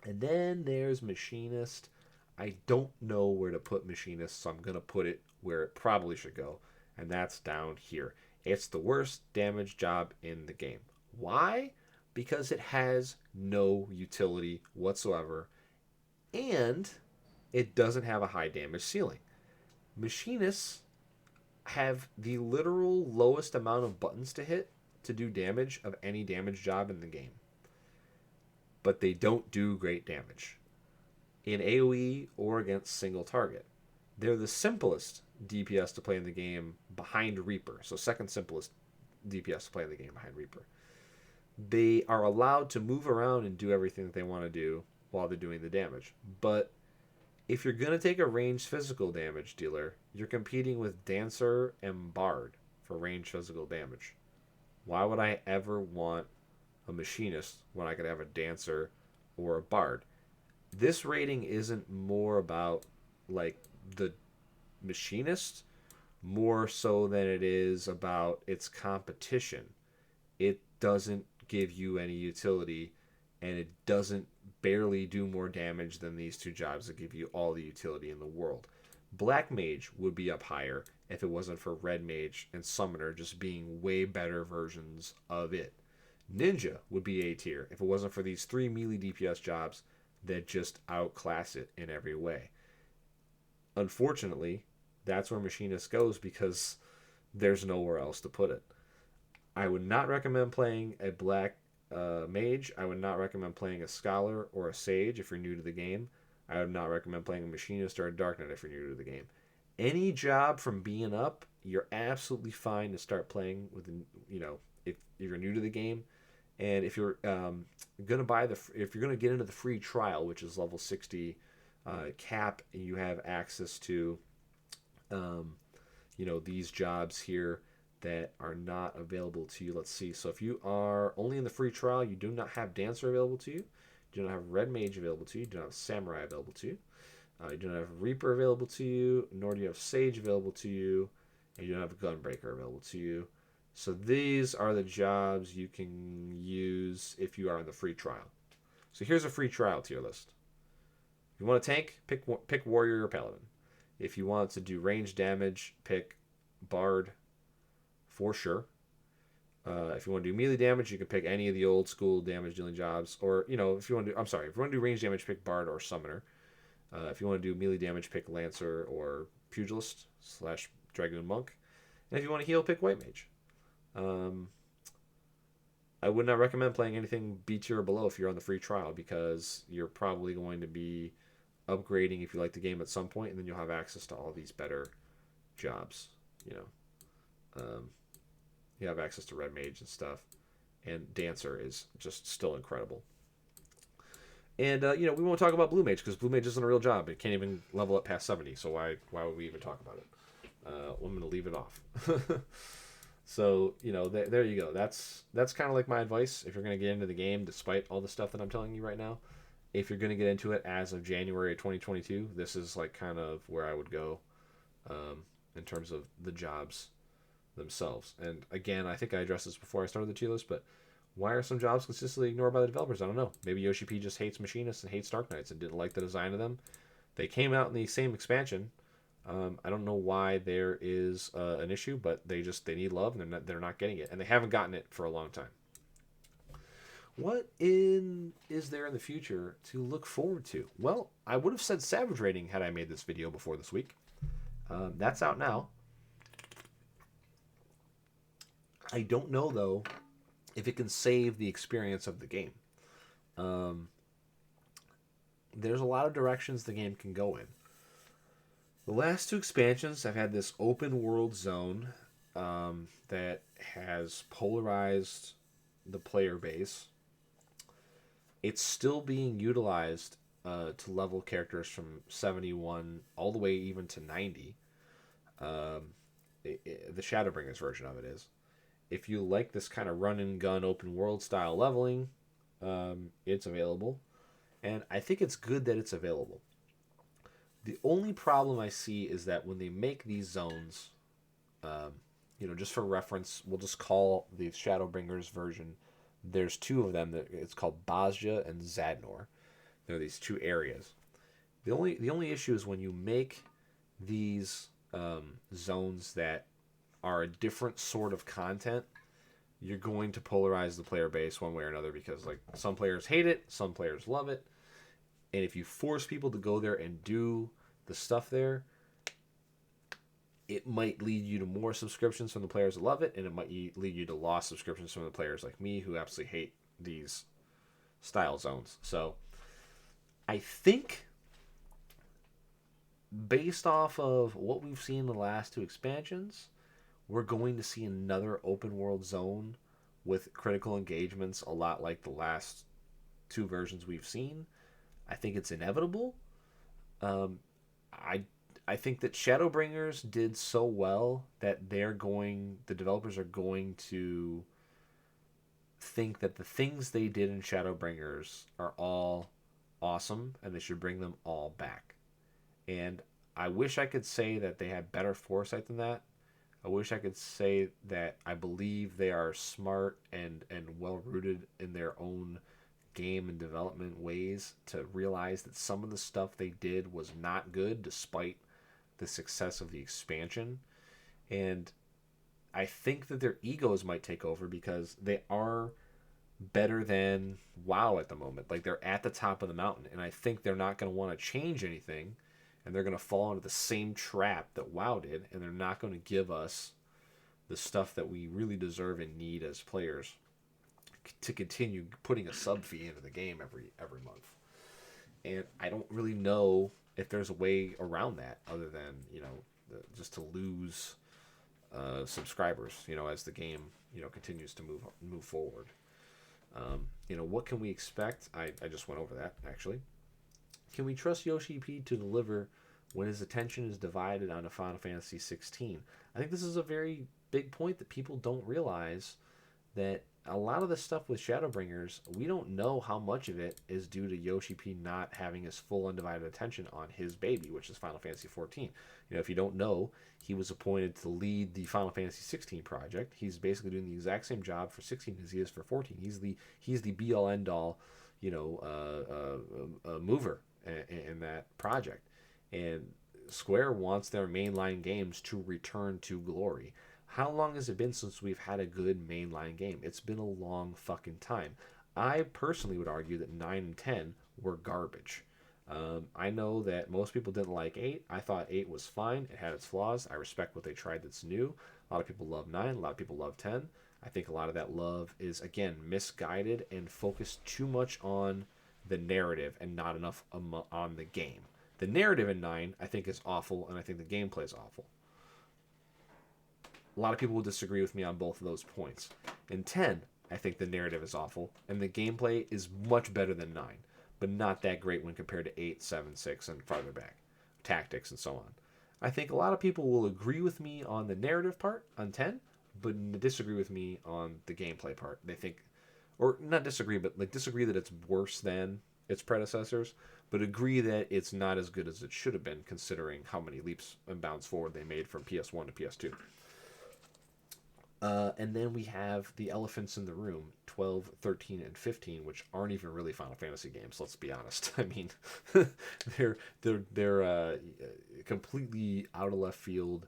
And then there's Machinist. I don't know where to put Machinist, so I'm going to put it where it probably should go, and that's down here. It's the worst damage job in the game. Why? Because it has no utility whatsoever, and it doesn't have a high damage ceiling. Machinists have the literal lowest amount of buttons to hit to do damage of any damage job in the game, but they don't do great damage in AoE or against single target. They're the simplest DPS to play in the game behind Reaper. So second simplest DPS to play in the game behind Reaper. They are allowed to move around and do everything that they want to do while they're doing the damage. But if you're going to take a ranged physical damage dealer, you're competing with Dancer and Bard for ranged physical damage. Why would I ever want a Machinist when I could have a Dancer or a Bard? This rating isn't more about like the Machinist more so than it is about its competition. It doesn't give you any utility, and it doesn't barely do more damage than these two jobs that give you all the utility in the world. Black Mage would be up higher if it wasn't for Red Mage and Summoner just being way better versions of it. Ninja would be A tier if it wasn't for these three melee DPS jobs that just outclass it in every way. Unfortunately, that's where Machinist goes because there's nowhere else to put it. I would not recommend playing a Black Mage. I would not recommend playing a Scholar or a Sage if you're new to the game. I would not recommend playing a Machinist or a Dark Knight if you're new to the game. Any job from being up, you're absolutely fine to start playing with, if you're new to the game. And if you're if you're gonna get into the free trial, which is level 60 cap, and you have access to, these jobs here that are not available to you. Let's see. So if you are only in the free trial, you do not have Dancer available to you. You do not have Red Mage available to you. You do not have Samurai available to you. You do not have Reaper available to you, nor do you have Sage available to you, and you don't have Gunbreaker available to you. So these are the jobs you can use if you are in the free trial. So here's a free trial tier list. If you want to tank, pick Warrior or Paladin. If you want to do range damage, pick Bard for sure. If you want to do melee damage, you can pick any of the old school damage dealing jobs. Or, if you want to do range damage, pick Bard or Summoner. If you want to do melee damage, pick Lancer or Pugilist / Dragoon Monk. And if you want to heal, pick White Mage. I would not recommend playing anything B tier or below if you're on the free trial, because you're probably going to be upgrading if you like the game at some point, and then you'll have access to all these better jobs. You have access to Red Mage and stuff, and Dancer is just still incredible. And we won't talk about Blue Mage because Blue Mage isn't a real job. It can't even level up past 70. So why would we even talk about it? I'm going to leave it off. So there you go. That's kind of like my advice if you're going to get into the game, despite all the stuff that I'm telling you right now. If you're going to get into it as of January 2022, this is like kind of where I would go in terms of the jobs themselves. And again, I think I addressed this before I started the tier list, but why are some jobs consistently ignored by the developers? I don't know. Maybe Yoshi P just hates Machinists and hates Dark Knights and didn't like the design of them. They came out in the same expansion. I don't know why there is an issue, but they need love, and they're not getting it, and they haven't gotten it for a long time. What is there in the future to look forward to? Well, I would have said Savage Rating had I made this video before this week. That's out now. I don't know, though, if it can save the experience of the game. There's a lot of directions the game can go in. The last two expansions have had this open world zone that has polarized the player base. It's still being utilized to level characters from 71 all the way even to 90. The Shadowbringers version of it is. If you like this kind of run and gun open world style leveling, it's available. And I think it's good that it's available. The only problem I see is that when they make these zones, just for reference, we'll just call the Shadowbringers version. There's two of them. It's called Bazja and Zadnor. There are these two areas. The only issue is when you make these zones that are a different sort of content, you're going to polarize the player base one way or another, because like some players hate it, some players love it, and if you force people to go there and do the stuff there, it might lead you to more subscriptions from the players that love it, and it might lead you to lost subscriptions from the players like me who absolutely hate these style zones. So I think, based off of what we've seen in the last two expansions, we're going to see another open world zone with critical engagements, a lot like the last two versions we've seen. I think it's inevitable. Um, I I think that Shadowbringers did so well that the developers are going to think that the things they did in Shadowbringers are all awesome and they should bring them all back. And I wish I could say that they had better foresight than that. I wish I could say that I believe they are smart and well rooted in their own game and development ways to realize that some of the stuff they did was not good despite the success of the expansion. And I think that their egos might take over because they are better than WoW at the moment. Like, they're at the top of the mountain, and I think they're not going to want to change anything, and they're going to fall into the same trap that WoW did, and they're not going to give us the stuff that we really deserve and need as players to continue putting a sub fee into the game every month. And I don't really know if there's a way around that other than, just to lose subscribers, as the game, continues to move forward. What can we expect? I just went over that, actually. Can we trust Yoshi P to deliver when his attention is divided on a Final Fantasy 16? I think this is a very big point that people don't realize, that a lot of the stuff with Shadowbringers, we don't know how much of it is due to Yoshi P not having his full undivided attention on his baby, which is Final Fantasy 14. If you don't know, he was appointed to lead the Final Fantasy 16 project. He's basically doing the exact same job for 16 as he is for 14. He's the be all end all, mover in that project. And Square wants their mainline games to return to glory. How long has it been since we've had a good mainline game? It's been a long fucking time. I personally would argue that 9 and 10 were garbage. I know that most people didn't like 8. I thought 8 was fine. It had its flaws. I respect what they tried that's new. A lot of people love 9. A lot of people love 10. I think a lot of that love is, again, misguided and focused too much on the narrative and not enough on the game. The narrative in 9, I think, is awful, and I think the gameplay is awful. A lot of people will disagree with me on both of those points. In 10, I think the narrative is awful, and the gameplay is much better than 9, but not that great when compared to 8, 7, 6, and farther back. Tactics and so on. I think a lot of people will agree with me on the narrative part on 10, but disagree with me on the gameplay part. They think, or not disagree, but like disagree that it's worse than its predecessors, but agree that it's not as good as it should have been considering how many leaps and bounds forward they made from PS1 to PS2. And then we have the elephants in the room, 12, 13, and 15, which aren't even really Final Fantasy games. Let's be honest. I mean, they're completely out of left field.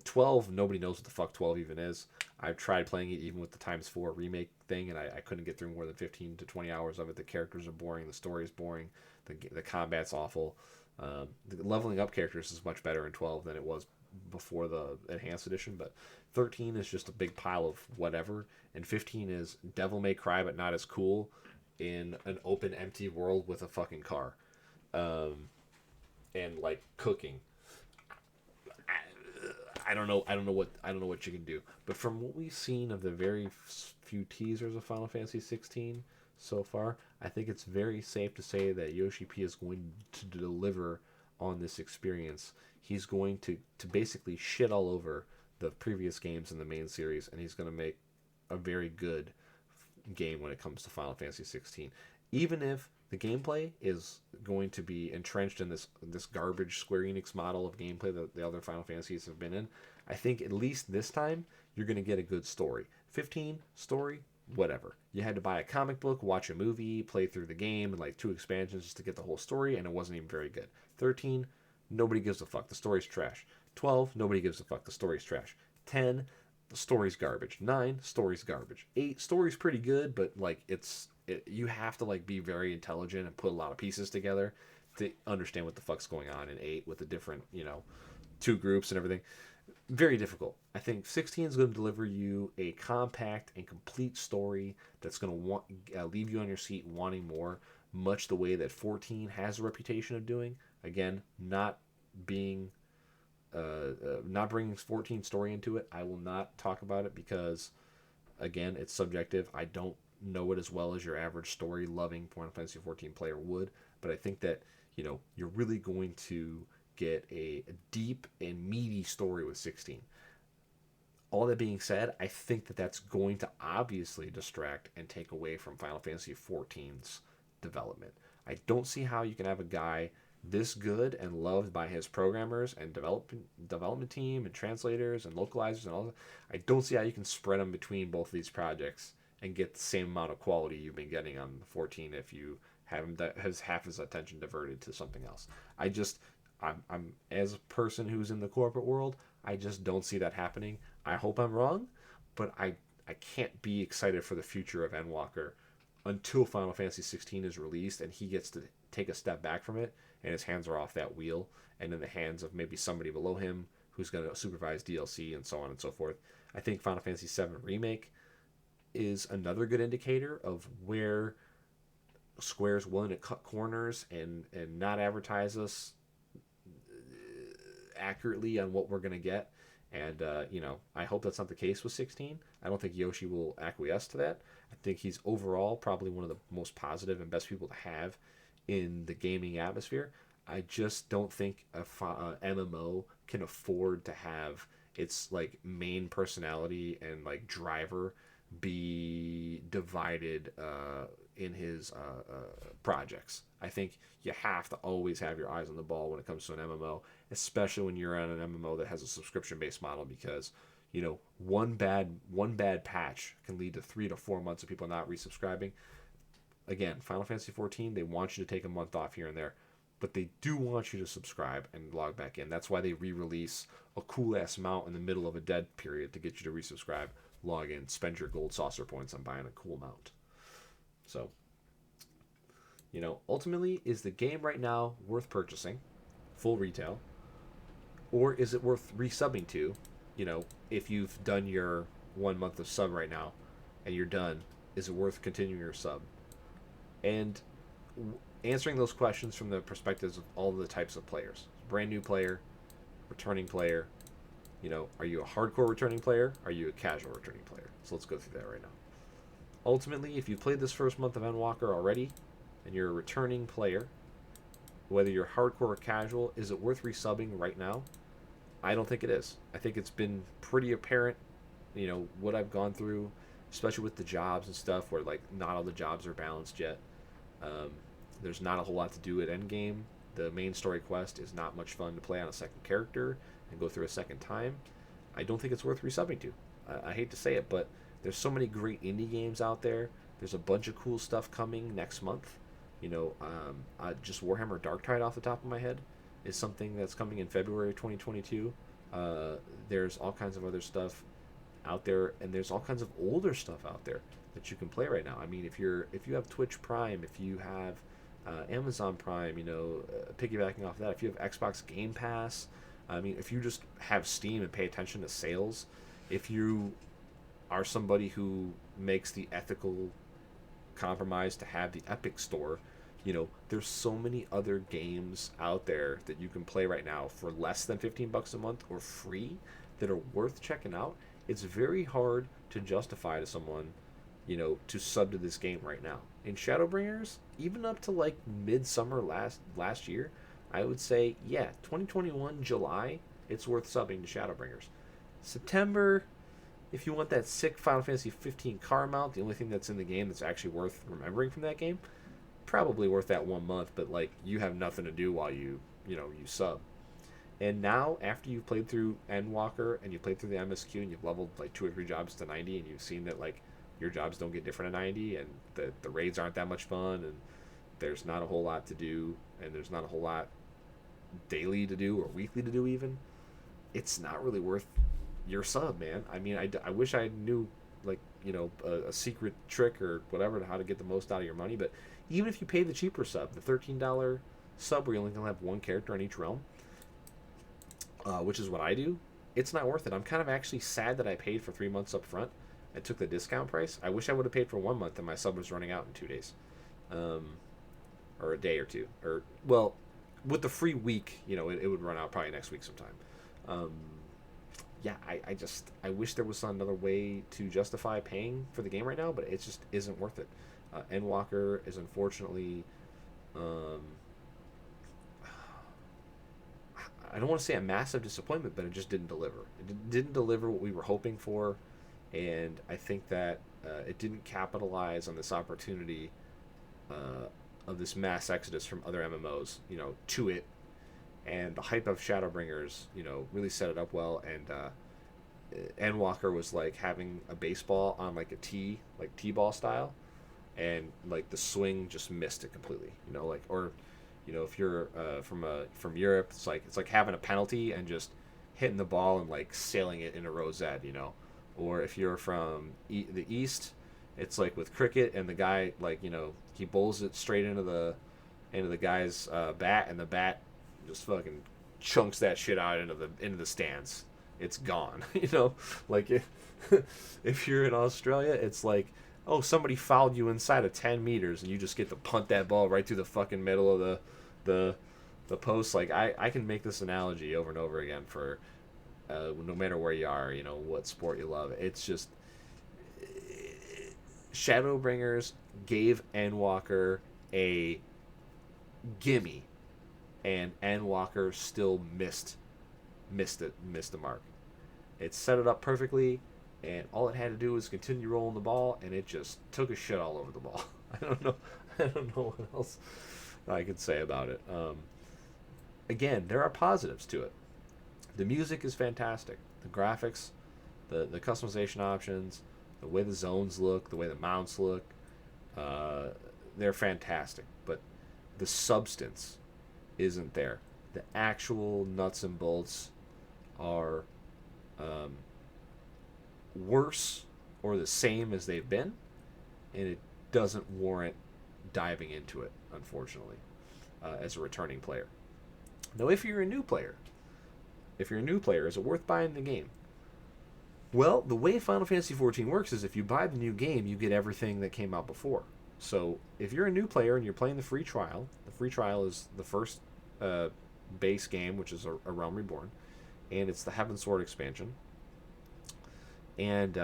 12, nobody knows what the fuck 12 even is. I've tried playing it even with the ×4 remake thing, and I couldn't get through more than 15 to 20 hours of it. The characters are boring. The story is boring. The combat's awful. The leveling up characters is much better in 12 than it was before the enhanced edition, but 13 is just a big pile of whatever, and 15 is Devil May Cry but not as cool in an open empty world with a fucking car, and like cooking. I don't know what you can do, but from what we've seen of the very few teasers of Final Fantasy 16 so far, I think it's very safe to say that Yoshi P is going to deliver on this experience. He's going to basically shit all over the previous games in the main series, and he's going to make a very good game when it comes to Final Fantasy 16. Even if the gameplay is going to be entrenched in this garbage Square Enix model of gameplay that the other Final Fantasies have been in, I think at least this time you're going to get a good story. 15, story, whatever. You had to buy a comic book, watch a movie, play through the game, and like 2 expansions just to get the whole story, and it wasn't even very good. 13, nobody gives a fuck. The story's trash. 12, nobody gives a fuck. The story's trash. 10, the story's garbage. 9, story's garbage. 8, story's pretty good, but like you have to like be very intelligent and put a lot of pieces together to understand what the fuck's going on in 8 with the different, 2 groups and everything. Very difficult. I think 16 is going to deliver you a compact and complete story that's going to leave you on your seat wanting more, much the way that 14 has a reputation of doing. Again, being not bringing 14 story into it. I will not talk about it because, again, it's subjective. I don't know it as well as your average story loving Final Fantasy 14 player would, but I think that you're really going to get a deep and meaty story with 16. All that being said, I think that that's going to obviously distract and take away from Final Fantasy 14's development. I don't see how you can have a guy this good and loved by his programmers and development team and translators and localizers and all that. I don't see how you can spread them between both of these projects and get the same amount of quality you've been getting on 14 if you have him that has half his attention diverted to something else. I'm as a person who's in the corporate world, I just don't see that happening. I hope I'm wrong, but I can't be excited for the future of Endwalker until Final Fantasy 16 is released and he gets to take a step back from it and his hands are off that wheel and in the hands of maybe somebody below him who's going to supervise DLC and so on and so forth. I think Final Fantasy 7 Remake is another good indicator of where Square's willing to cut corners and not advertise us accurately on what we're going to get. And, I hope that's not the case with 16. I don't think Yoshi will acquiesce to that. I think he's overall probably one of the most positive and best people to have in the gaming atmosphere. I just don't think a MMO can afford to have its like main personality and like driver be divided in his projects. I think you have to always have your eyes on the ball when it comes to an MMO, especially when you're on an MMO that has a subscription-based model, because one bad patch can lead to 3 to 4 months of people not resubscribing. Again, Final Fantasy 14, they want you to take a month off here and there, but they do want you to subscribe and log back in. That's why they re-release a cool-ass mount in the middle of a dead period to get you to resubscribe, log in, spend your gold saucer points on buying a cool mount. So, ultimately, is the game right now worth purchasing, full retail, or is it worth resubbing to? If you've done your 1 month of sub right now and you're done, is it worth continuing your sub? And answering those questions from the perspectives of all the types of players. Brand new player, returning player. Are you a hardcore returning player? Are you a casual returning player? So let's go through that right now. Ultimately, if you played this first month of Endwalker already, and you're a returning player, whether you're hardcore or casual, is it worth resubbing right now? I don't think it is. I think it's been pretty apparent, what I've gone through, especially with the jobs and stuff, where like not all the jobs are balanced yet. There's not a whole lot to do at endgame. The main story quest is not much fun to play on a second character and go through a second time. I don't think it's worth resubbing to. I hate to say it, but there's so many great indie games out there. There's a bunch of cool stuff coming next month. Just Warhammer Darktide off the top of my head is something that's coming in February of 2022. There's all kinds of other stuff out there, and there's all kinds of older stuff out there that you can play right now. I mean, if you have Twitch Prime, if you have Amazon Prime, piggybacking off that, if you have Xbox Game Pass, I mean, if you just have Steam and pay attention to sales, if you are somebody who makes the ethical compromise to have the Epic Store, there's so many other games out there that you can play right now for less than $15 a month or free that are worth checking out. It's very hard to justify to someone, to sub to this game right now. In Shadowbringers, even up to like midsummer last year, I would say, yeah, 2021 July, it's worth subbing to Shadowbringers. September, if you want that sick Final Fantasy 15 car mount, the only thing that's in the game that's actually worth remembering from that game, probably worth that 1 month, but like you have nothing to do while you sub. And now, after you've played through Endwalker and you played through the MSQ and you've leveled like 2 or 3 jobs to 90 and you've seen that like your jobs don't get different at 90, and the raids aren't that much fun, and there's not a whole lot to do, and there's not a whole lot daily to do or weekly to do even, it's not really worth your sub, man. I mean, I wish I knew, like, a secret trick or whatever to how to get the most out of your money. But even if you pay the cheaper sub, the $13 sub where you only gonna have one character on each realm, which is what I do, it's not worth it. I'm kind of actually sad that I paid for 3 months up front. I took the discount price. I wish I would have paid for 1 month and my sub was running out in 2 days, or a day or two, or well, with the free week, it would run out probably next week sometime. Um, yeah, I wish there was another way to justify paying for the game right now, but it just isn't worth it. Endwalker is unfortunately, um, I don't want to say a massive disappointment, but it just didn't deliver. Didn't deliver what we were hoping for, and I think that it didn't capitalize on this opportunity of this mass exodus from other MMOs, to it, and the hype of Shadowbringers, really set it up well. And Endwalker was like having a baseball on like a tee, like T-ball style, and like the swing just missed it completely. If you're from Europe, it's like having a penalty and just hitting the ball and like sailing it in a rosette. Or if you're from the East, it's like with cricket and the guy, like, he bowls it straight into the guy's bat, and the bat just fucking chunks that shit out into the stands. It's gone. Like if you're in Australia, it's like, oh, somebody fouled you inside of 10 meters and you just get to punt that ball right through the fucking middle of the post. Like, I can make this analogy over and over again for no matter where you are, what sport you love. It's just Shadowbringers gave Endwalker a gimme, and Endwalker still missed the mark. It set it up perfectly, and all it had to do was continue rolling the ball, and it just took a shit all over the ball. I don't know what else I could say about it. Again, there are positives to it. The music is fantastic. The graphics, the customization options, the way the zones look, the way the mounts look, they're fantastic. But the substance isn't there. The actual nuts and bolts are worse or the same as they've been, and it doesn't warrant diving into it, unfortunately, as a returning player. Now, if you're a new player, is it worth buying the game? Well, the way Final Fantasy XIV works is if you buy the new game, you get everything that came out before. So if you're a new player and you're playing the free trial is the first base game, which is a Realm Reborn, and it's the Heaven Sword expansion. And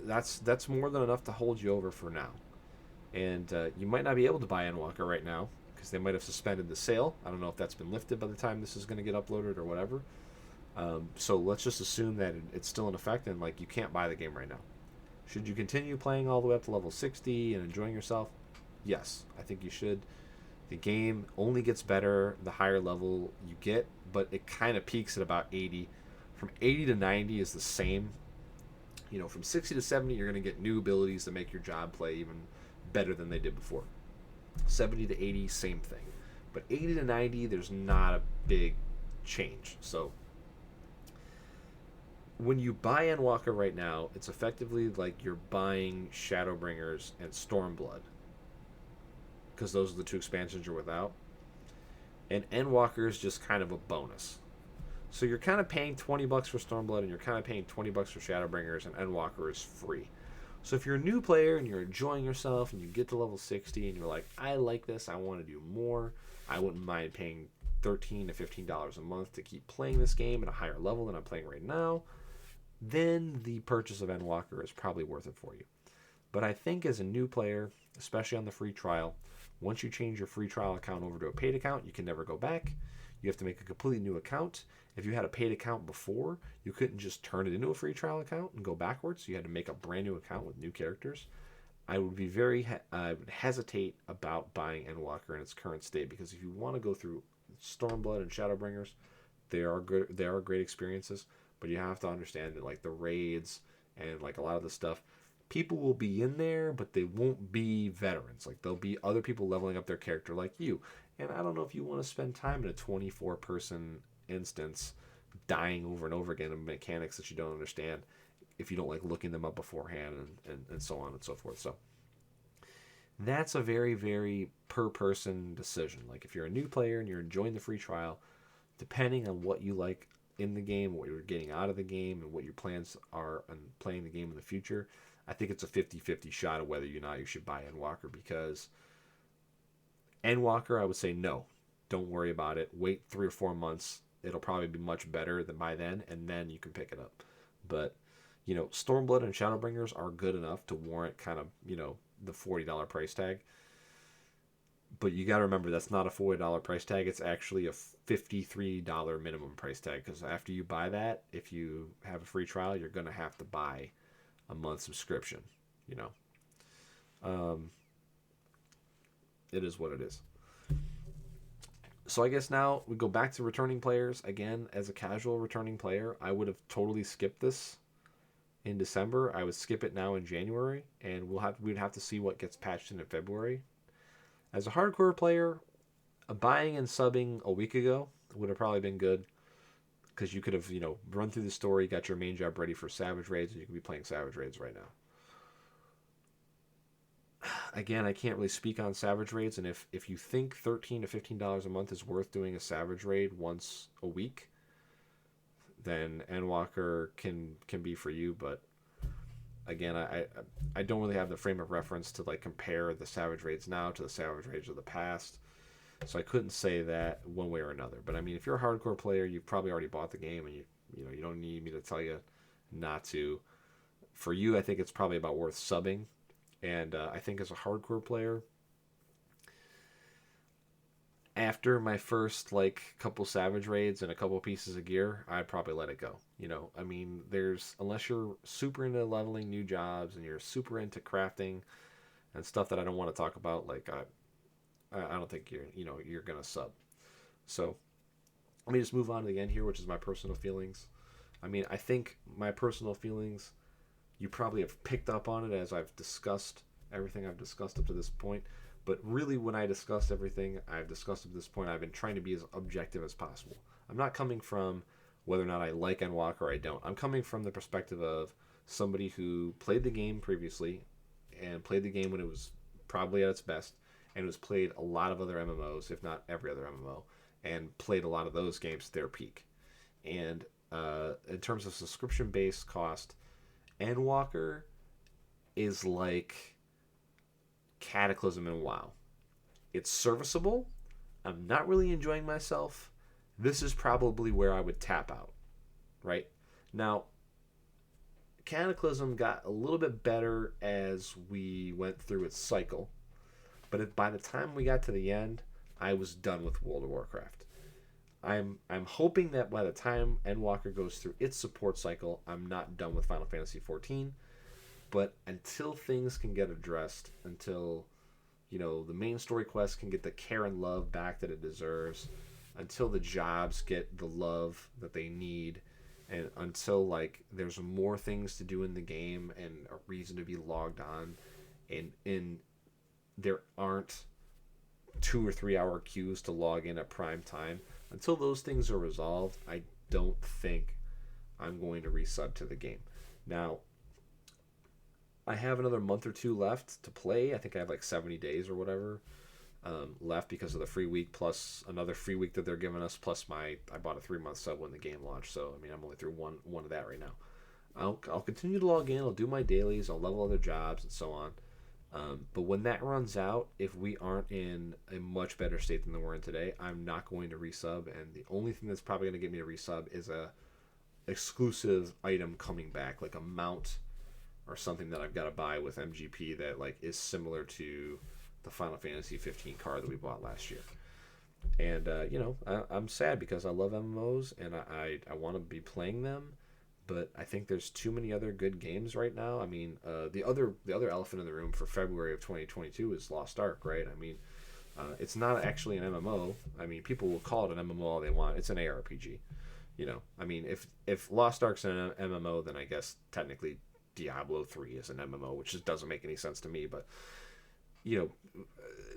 that's more than enough to hold you over for now. And you might not be able to buy Endwalker right now because they might have suspended the sale. I don't know if that's been lifted by the time this is going to get uploaded or whatever. So let's just assume that it's still in effect and like you can't buy the game right now. Should you continue playing all the way up to level 60 and enjoying yourself? Yes, I think you should. The game only gets better the higher level you get, but it kind of peaks at about 80. From 80 to 90 is the same. From 60 to 70, you're going to get new abilities that make your job play even better than they did before. 70 to 80, same thing. But 80 to 90, there's not a big change. So when you buy Endwalker right now, it's effectively like you're buying Shadowbringers and Stormblood, because those are the two expansions you're without. And Endwalker is just kind of a bonus. So you're kind of paying $20 for Stormblood, and you're kind of paying $20 for Shadowbringers, and Endwalker is free. So if you're a new player and you're enjoying yourself and you get to level 60 and you're like, I like this, I want to do more, I wouldn't mind paying $13 to $15 a month to keep playing this game at a higher level than I'm playing right now, then the purchase of Endwalker is probably worth it for you. But I think as a new player, especially on the free trial, once you change your free trial account over to a paid account, you can never go back. You have to make a completely new account. If you had a paid account before, you couldn't just turn it into a free trial account and go backwards. You had to make a brand new account with new characters. I would be I would hesitate about buying Endwalker in its current state, because if you want to go through Stormblood and Shadowbringers, they are great experiences, but you have to understand that like the raids and like a lot of the stuff, people will be in there, but they won't be veterans. Like there'll be other people leveling up their character like you. And I don't know if you want to spend time in a 24 person instance dying over and over again in mechanics that you don't understand if you don't like looking them up beforehand and so on and so forth. So that's a very, very per person decision. Like if you're a new player and you're enjoying the free trial, depending on what you like in the game, what you're getting out of the game, and what your plans are on playing the game in the future, I think it's a 50-50 shot of whether or not you should buy Endwalker, because Endwalker, I would say no. Don't worry about it. Wait 3 or 4 months. It'll probably be much better than by then, and then you can pick it up. But, you know, Stormblood and Shadowbringers are good enough to warrant kind of, you know, the $40 price tag. But you got to remember, that's not a $40 price tag. It's actually a $53 minimum price tag, because after you buy that, if you have a free trial, you're going to have to buy a month subscription, you know. It is what it is. So I guess now we go back to returning players. Again, as a casual returning player, I would have totally skipped this in December. I would skip it now in January, and we'd have to see what gets patched in February. As a hardcore player, buying and subbing a week ago would have probably been good, because you could have, you know, run through the story, got your main job ready for Savage Raids, and you could be playing Savage Raids right now. Again, I can't really speak on Savage Raids, and if you think $13 to $15 a month is worth doing a Savage Raid once a week, then Endwalker can be for you. But again, I don't really have the frame of reference to like compare the Savage Raids now to the Savage Raids of the past, so I couldn't say that one way or another. But I mean, if you're a hardcore player, you've probably already bought the game, and you know you don't need me to tell you not to. For you, I think it's probably about worth subbing. And I think as a hardcore player, after my first like couple Savage Raids and a couple pieces of gear, I'd probably let it go. You know, I mean, unless you're super into leveling new jobs and you're super into crafting and stuff that I don't want to talk about, like I don't think you're gonna sub. So let me just move on to the end here, which is my personal feelings. I mean, I think my personal feelings, you probably have picked up on it as I've discussed everything I've discussed up to this point. But really, when I discussed everything I've discussed up to this point, I've been trying to be as objective as possible. I'm not coming from whether or not I like Endwalker or I don't. I'm coming from the perspective of somebody who played the game previously and played the game when it was probably at its best, and has played a lot of other MMOs, if not every other MMO, and played a lot of those games at their peak. And in terms of subscription-based cost, Endwalker is like Cataclysm in WoW. It's serviceable. I'm not really enjoying myself. This is probably where I would tap out. Right? Now, Cataclysm got a little bit better as we went through its cycle. But by the time we got to the end, I was done with World of Warcraft. I'm hoping that by the time Endwalker goes through its support cycle, I'm not done with Final Fantasy XIV. But until things can get addressed, until, you know, the main story quest can get the care and love back that it deserves, until the jobs get the love that they need, and until like there's more things to do in the game and a reason to be logged on, and there aren't 2 or 3 hour queues to log in at prime time. Until those things are resolved, I don't think I'm going to resub to the game. Now, I have another month or two left to play. I think I have like 70 days or whatever left because of the free week, plus another free week that they're giving us, plus I bought a 3-month sub when the game launched. So, I mean, I'm only through one of that right now. I'll continue to log in. I'll do my dailies. I'll level other jobs and so on. But when that runs out, if we aren't in a much better state than we're in today, I'm not going to resub. And the only thing that's probably going to get me to resub is a exclusive item coming back, like a mount or something that I've got to buy with MGP that like is similar to the Final Fantasy 15 card that we bought last year. And I'm sad because I love MMOs and I want to be playing them. But I think there's too many other good games right now. I mean, the other elephant in the room for February of 2022 is Lost Ark, right? I mean, it's not actually an MMO. I mean, people will call it an MMO all they want. It's an ARPG. You know, I mean, if Lost Ark's an MMO, then I guess technically Diablo 3 as an MMO, which just doesn't make any sense to me. But you know,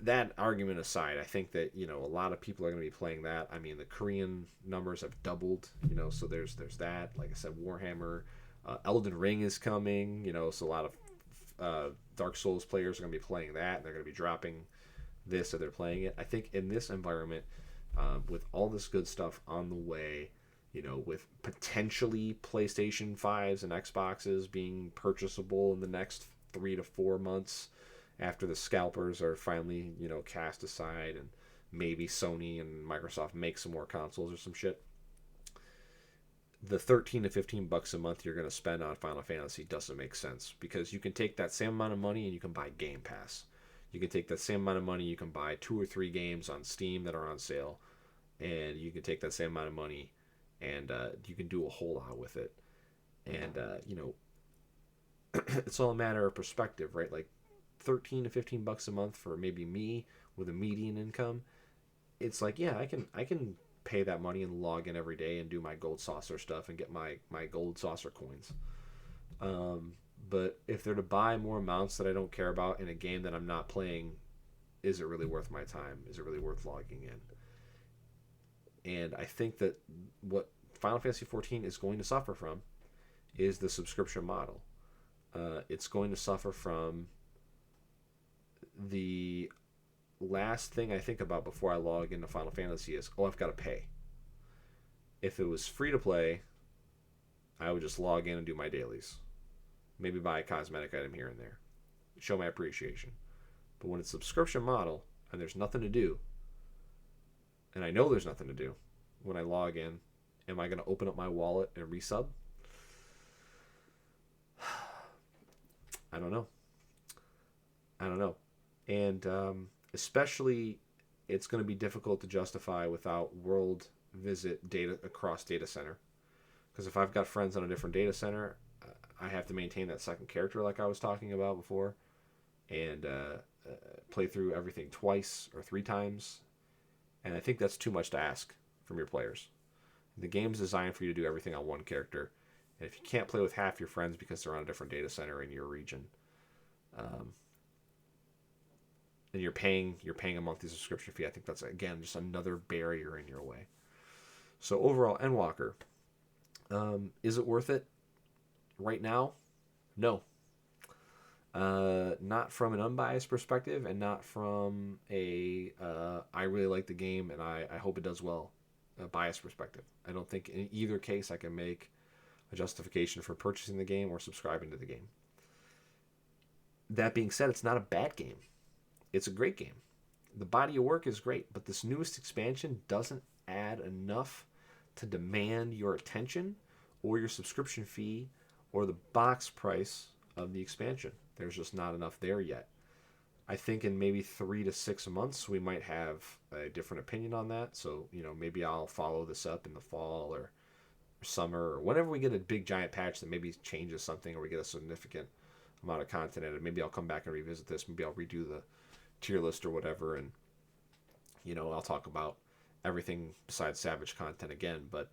that argument aside, I think that, you know, a lot of people are going to be playing that. I mean, the Korean numbers have doubled, you know, so there's that. Like I said, Warhammer, Elden Ring is coming, you know, so a lot of Dark Souls players are going to be playing that, and they're going to be dropping this, so they're playing it. I think in this environment, with all this good stuff on the way, you know, with potentially PlayStation 5s and Xboxes being purchasable in the next 3 to 4 months, after the scalpers are finally, you know, cast aside, and maybe Sony and Microsoft make some more consoles or some shit, the 13 to 15 bucks a month you're going to spend on Final Fantasy doesn't make sense, because you can take that same amount of money and you can buy Game Pass. You can take that same amount of money, you can buy 2 or 3 games on Steam that are on sale, and you can take that same amount of money and you can do a whole lot with it. And you know, it's all a matter of perspective, right? Like 13 to 15 bucks a month for maybe me with a median income, it's like, yeah, I can pay that money and log in every day and do my gold saucer stuff and get my gold saucer coins. But if they're to buy more amounts that I don't care about in a game that I'm not playing, is it really worth my time? Is it really worth logging in? And I think that what Final Fantasy 14 is going to suffer from is the subscription model. It's going to suffer from the last thing I think about before I log into Final Fantasy is, oh, I've got to pay. If it was free to play, I would just log in and do my dailies. Maybe buy a cosmetic item here and there. Show my appreciation. But when it's subscription model and there's nothing to do, and I know there's nothing to do when I log in, am I going to open up my wallet and resub? I don't know. And especially, it's going to be difficult to justify without world visit data across data center. Because if I've got friends on a different data center, I have to maintain that second character like I was talking about before, and play through everything twice or 3 times. And I think that's too much to ask from your players. The game's designed for you to do everything on one character. And if you can't play with half your friends because they're on a different data center in your region, and you're paying a monthly subscription fee, I think that's, again, just another barrier in your way. So overall, Endwalker, is it worth it right now? No. Not from an unbiased perspective, and not from a I really like the game and I hope it does well, a biased perspective. I don't think in either case I can make a justification for purchasing the game or subscribing to the game. That being said, it's not a bad game. It's a great game. The body of work is great, but this newest expansion doesn't add enough to demand your attention or your subscription fee or the box price of the expansion. There's just not enough there yet. I think in maybe 3 to 6 months we might have a different opinion on that. So, you know, maybe I'll follow this up in the fall or summer, or whenever we get a big giant patch that maybe changes something, or we get a significant amount of content in it. Maybe I'll come back and revisit this. Maybe I'll redo the tier list or whatever, and, you know, I'll talk about everything besides Savage content again. But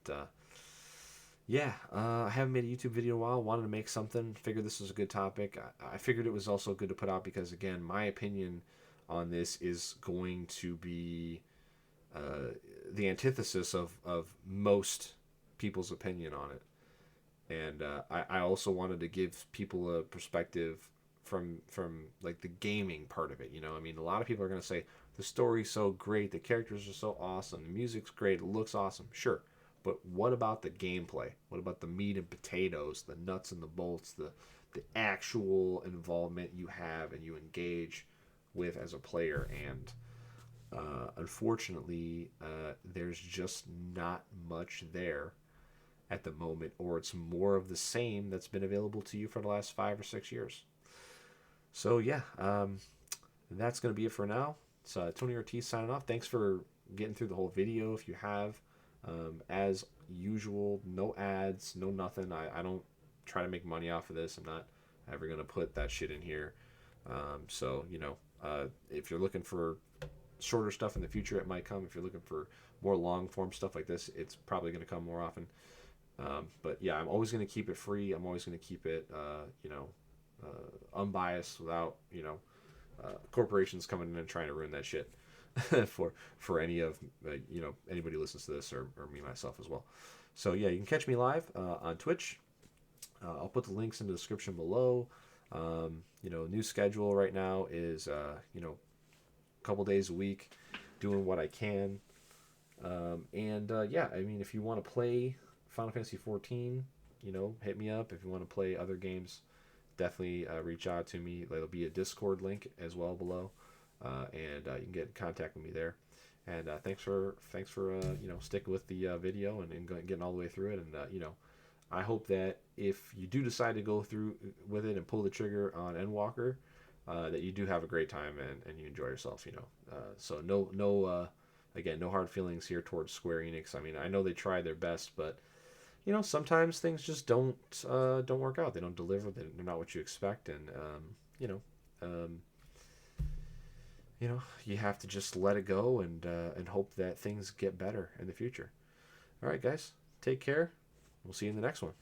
yeah, I haven't made a YouTube video in a while. Wanted to make something. Figured this was a good topic. I figured it was also good to put out because, again, my opinion on this is going to be the antithesis of most people's opinion on it. And I also wanted to give people a perspective from like the gaming part of it. You know, I mean, a lot of people are going to say the story's so great, the characters are so awesome, the music's great, it looks awesome. Sure, but what about the gameplay? What about the meat and potatoes, the nuts and the bolts, the actual involvement you have and you engage with as a player? And unfortunately, there's just not much there at the moment, or it's more of the same that's been available to you for the last 5 or 6 years. So yeah, that's going to be it for now. It's Tony Ortiz signing off. Thanks for getting through the whole video. If you have, as usual, no ads, no nothing. I don't try to make money off of this. I'm not ever going to put that shit in here. So, you know, if you're looking for shorter stuff in the future, it might come. If you're looking for more long form stuff like this, it's probably going to come more often. But yeah, I'm always going to keep it free. I'm always going to keep it, unbiased without, corporations coming in and trying to ruin that shit for any of, anybody who listens to this, or me myself as well. So yeah, you can catch me live on Twitch. I'll put the links in the description below. New schedule right now is, a couple days a week, doing what I can. Yeah, I mean, if you want to play Final Fantasy 14, hit me up. If you want to play other games, definitely reach out to me. There'll be a Discord link as well below, and you can get in contact with me there. And thanks for sticking with the video and getting all the way through it. And I hope that if you do decide to go through with it and pull the trigger on Endwalker, that you do have a great time and you enjoy yourself. So again, no hard feelings here towards Square Enix. I mean, I know they try their best, but sometimes things just don't work out. They don't deliver. They're not what you expect, and um, you have to just let it go and hope that things get better in the future. All right, guys, take care. We'll see you in the next one.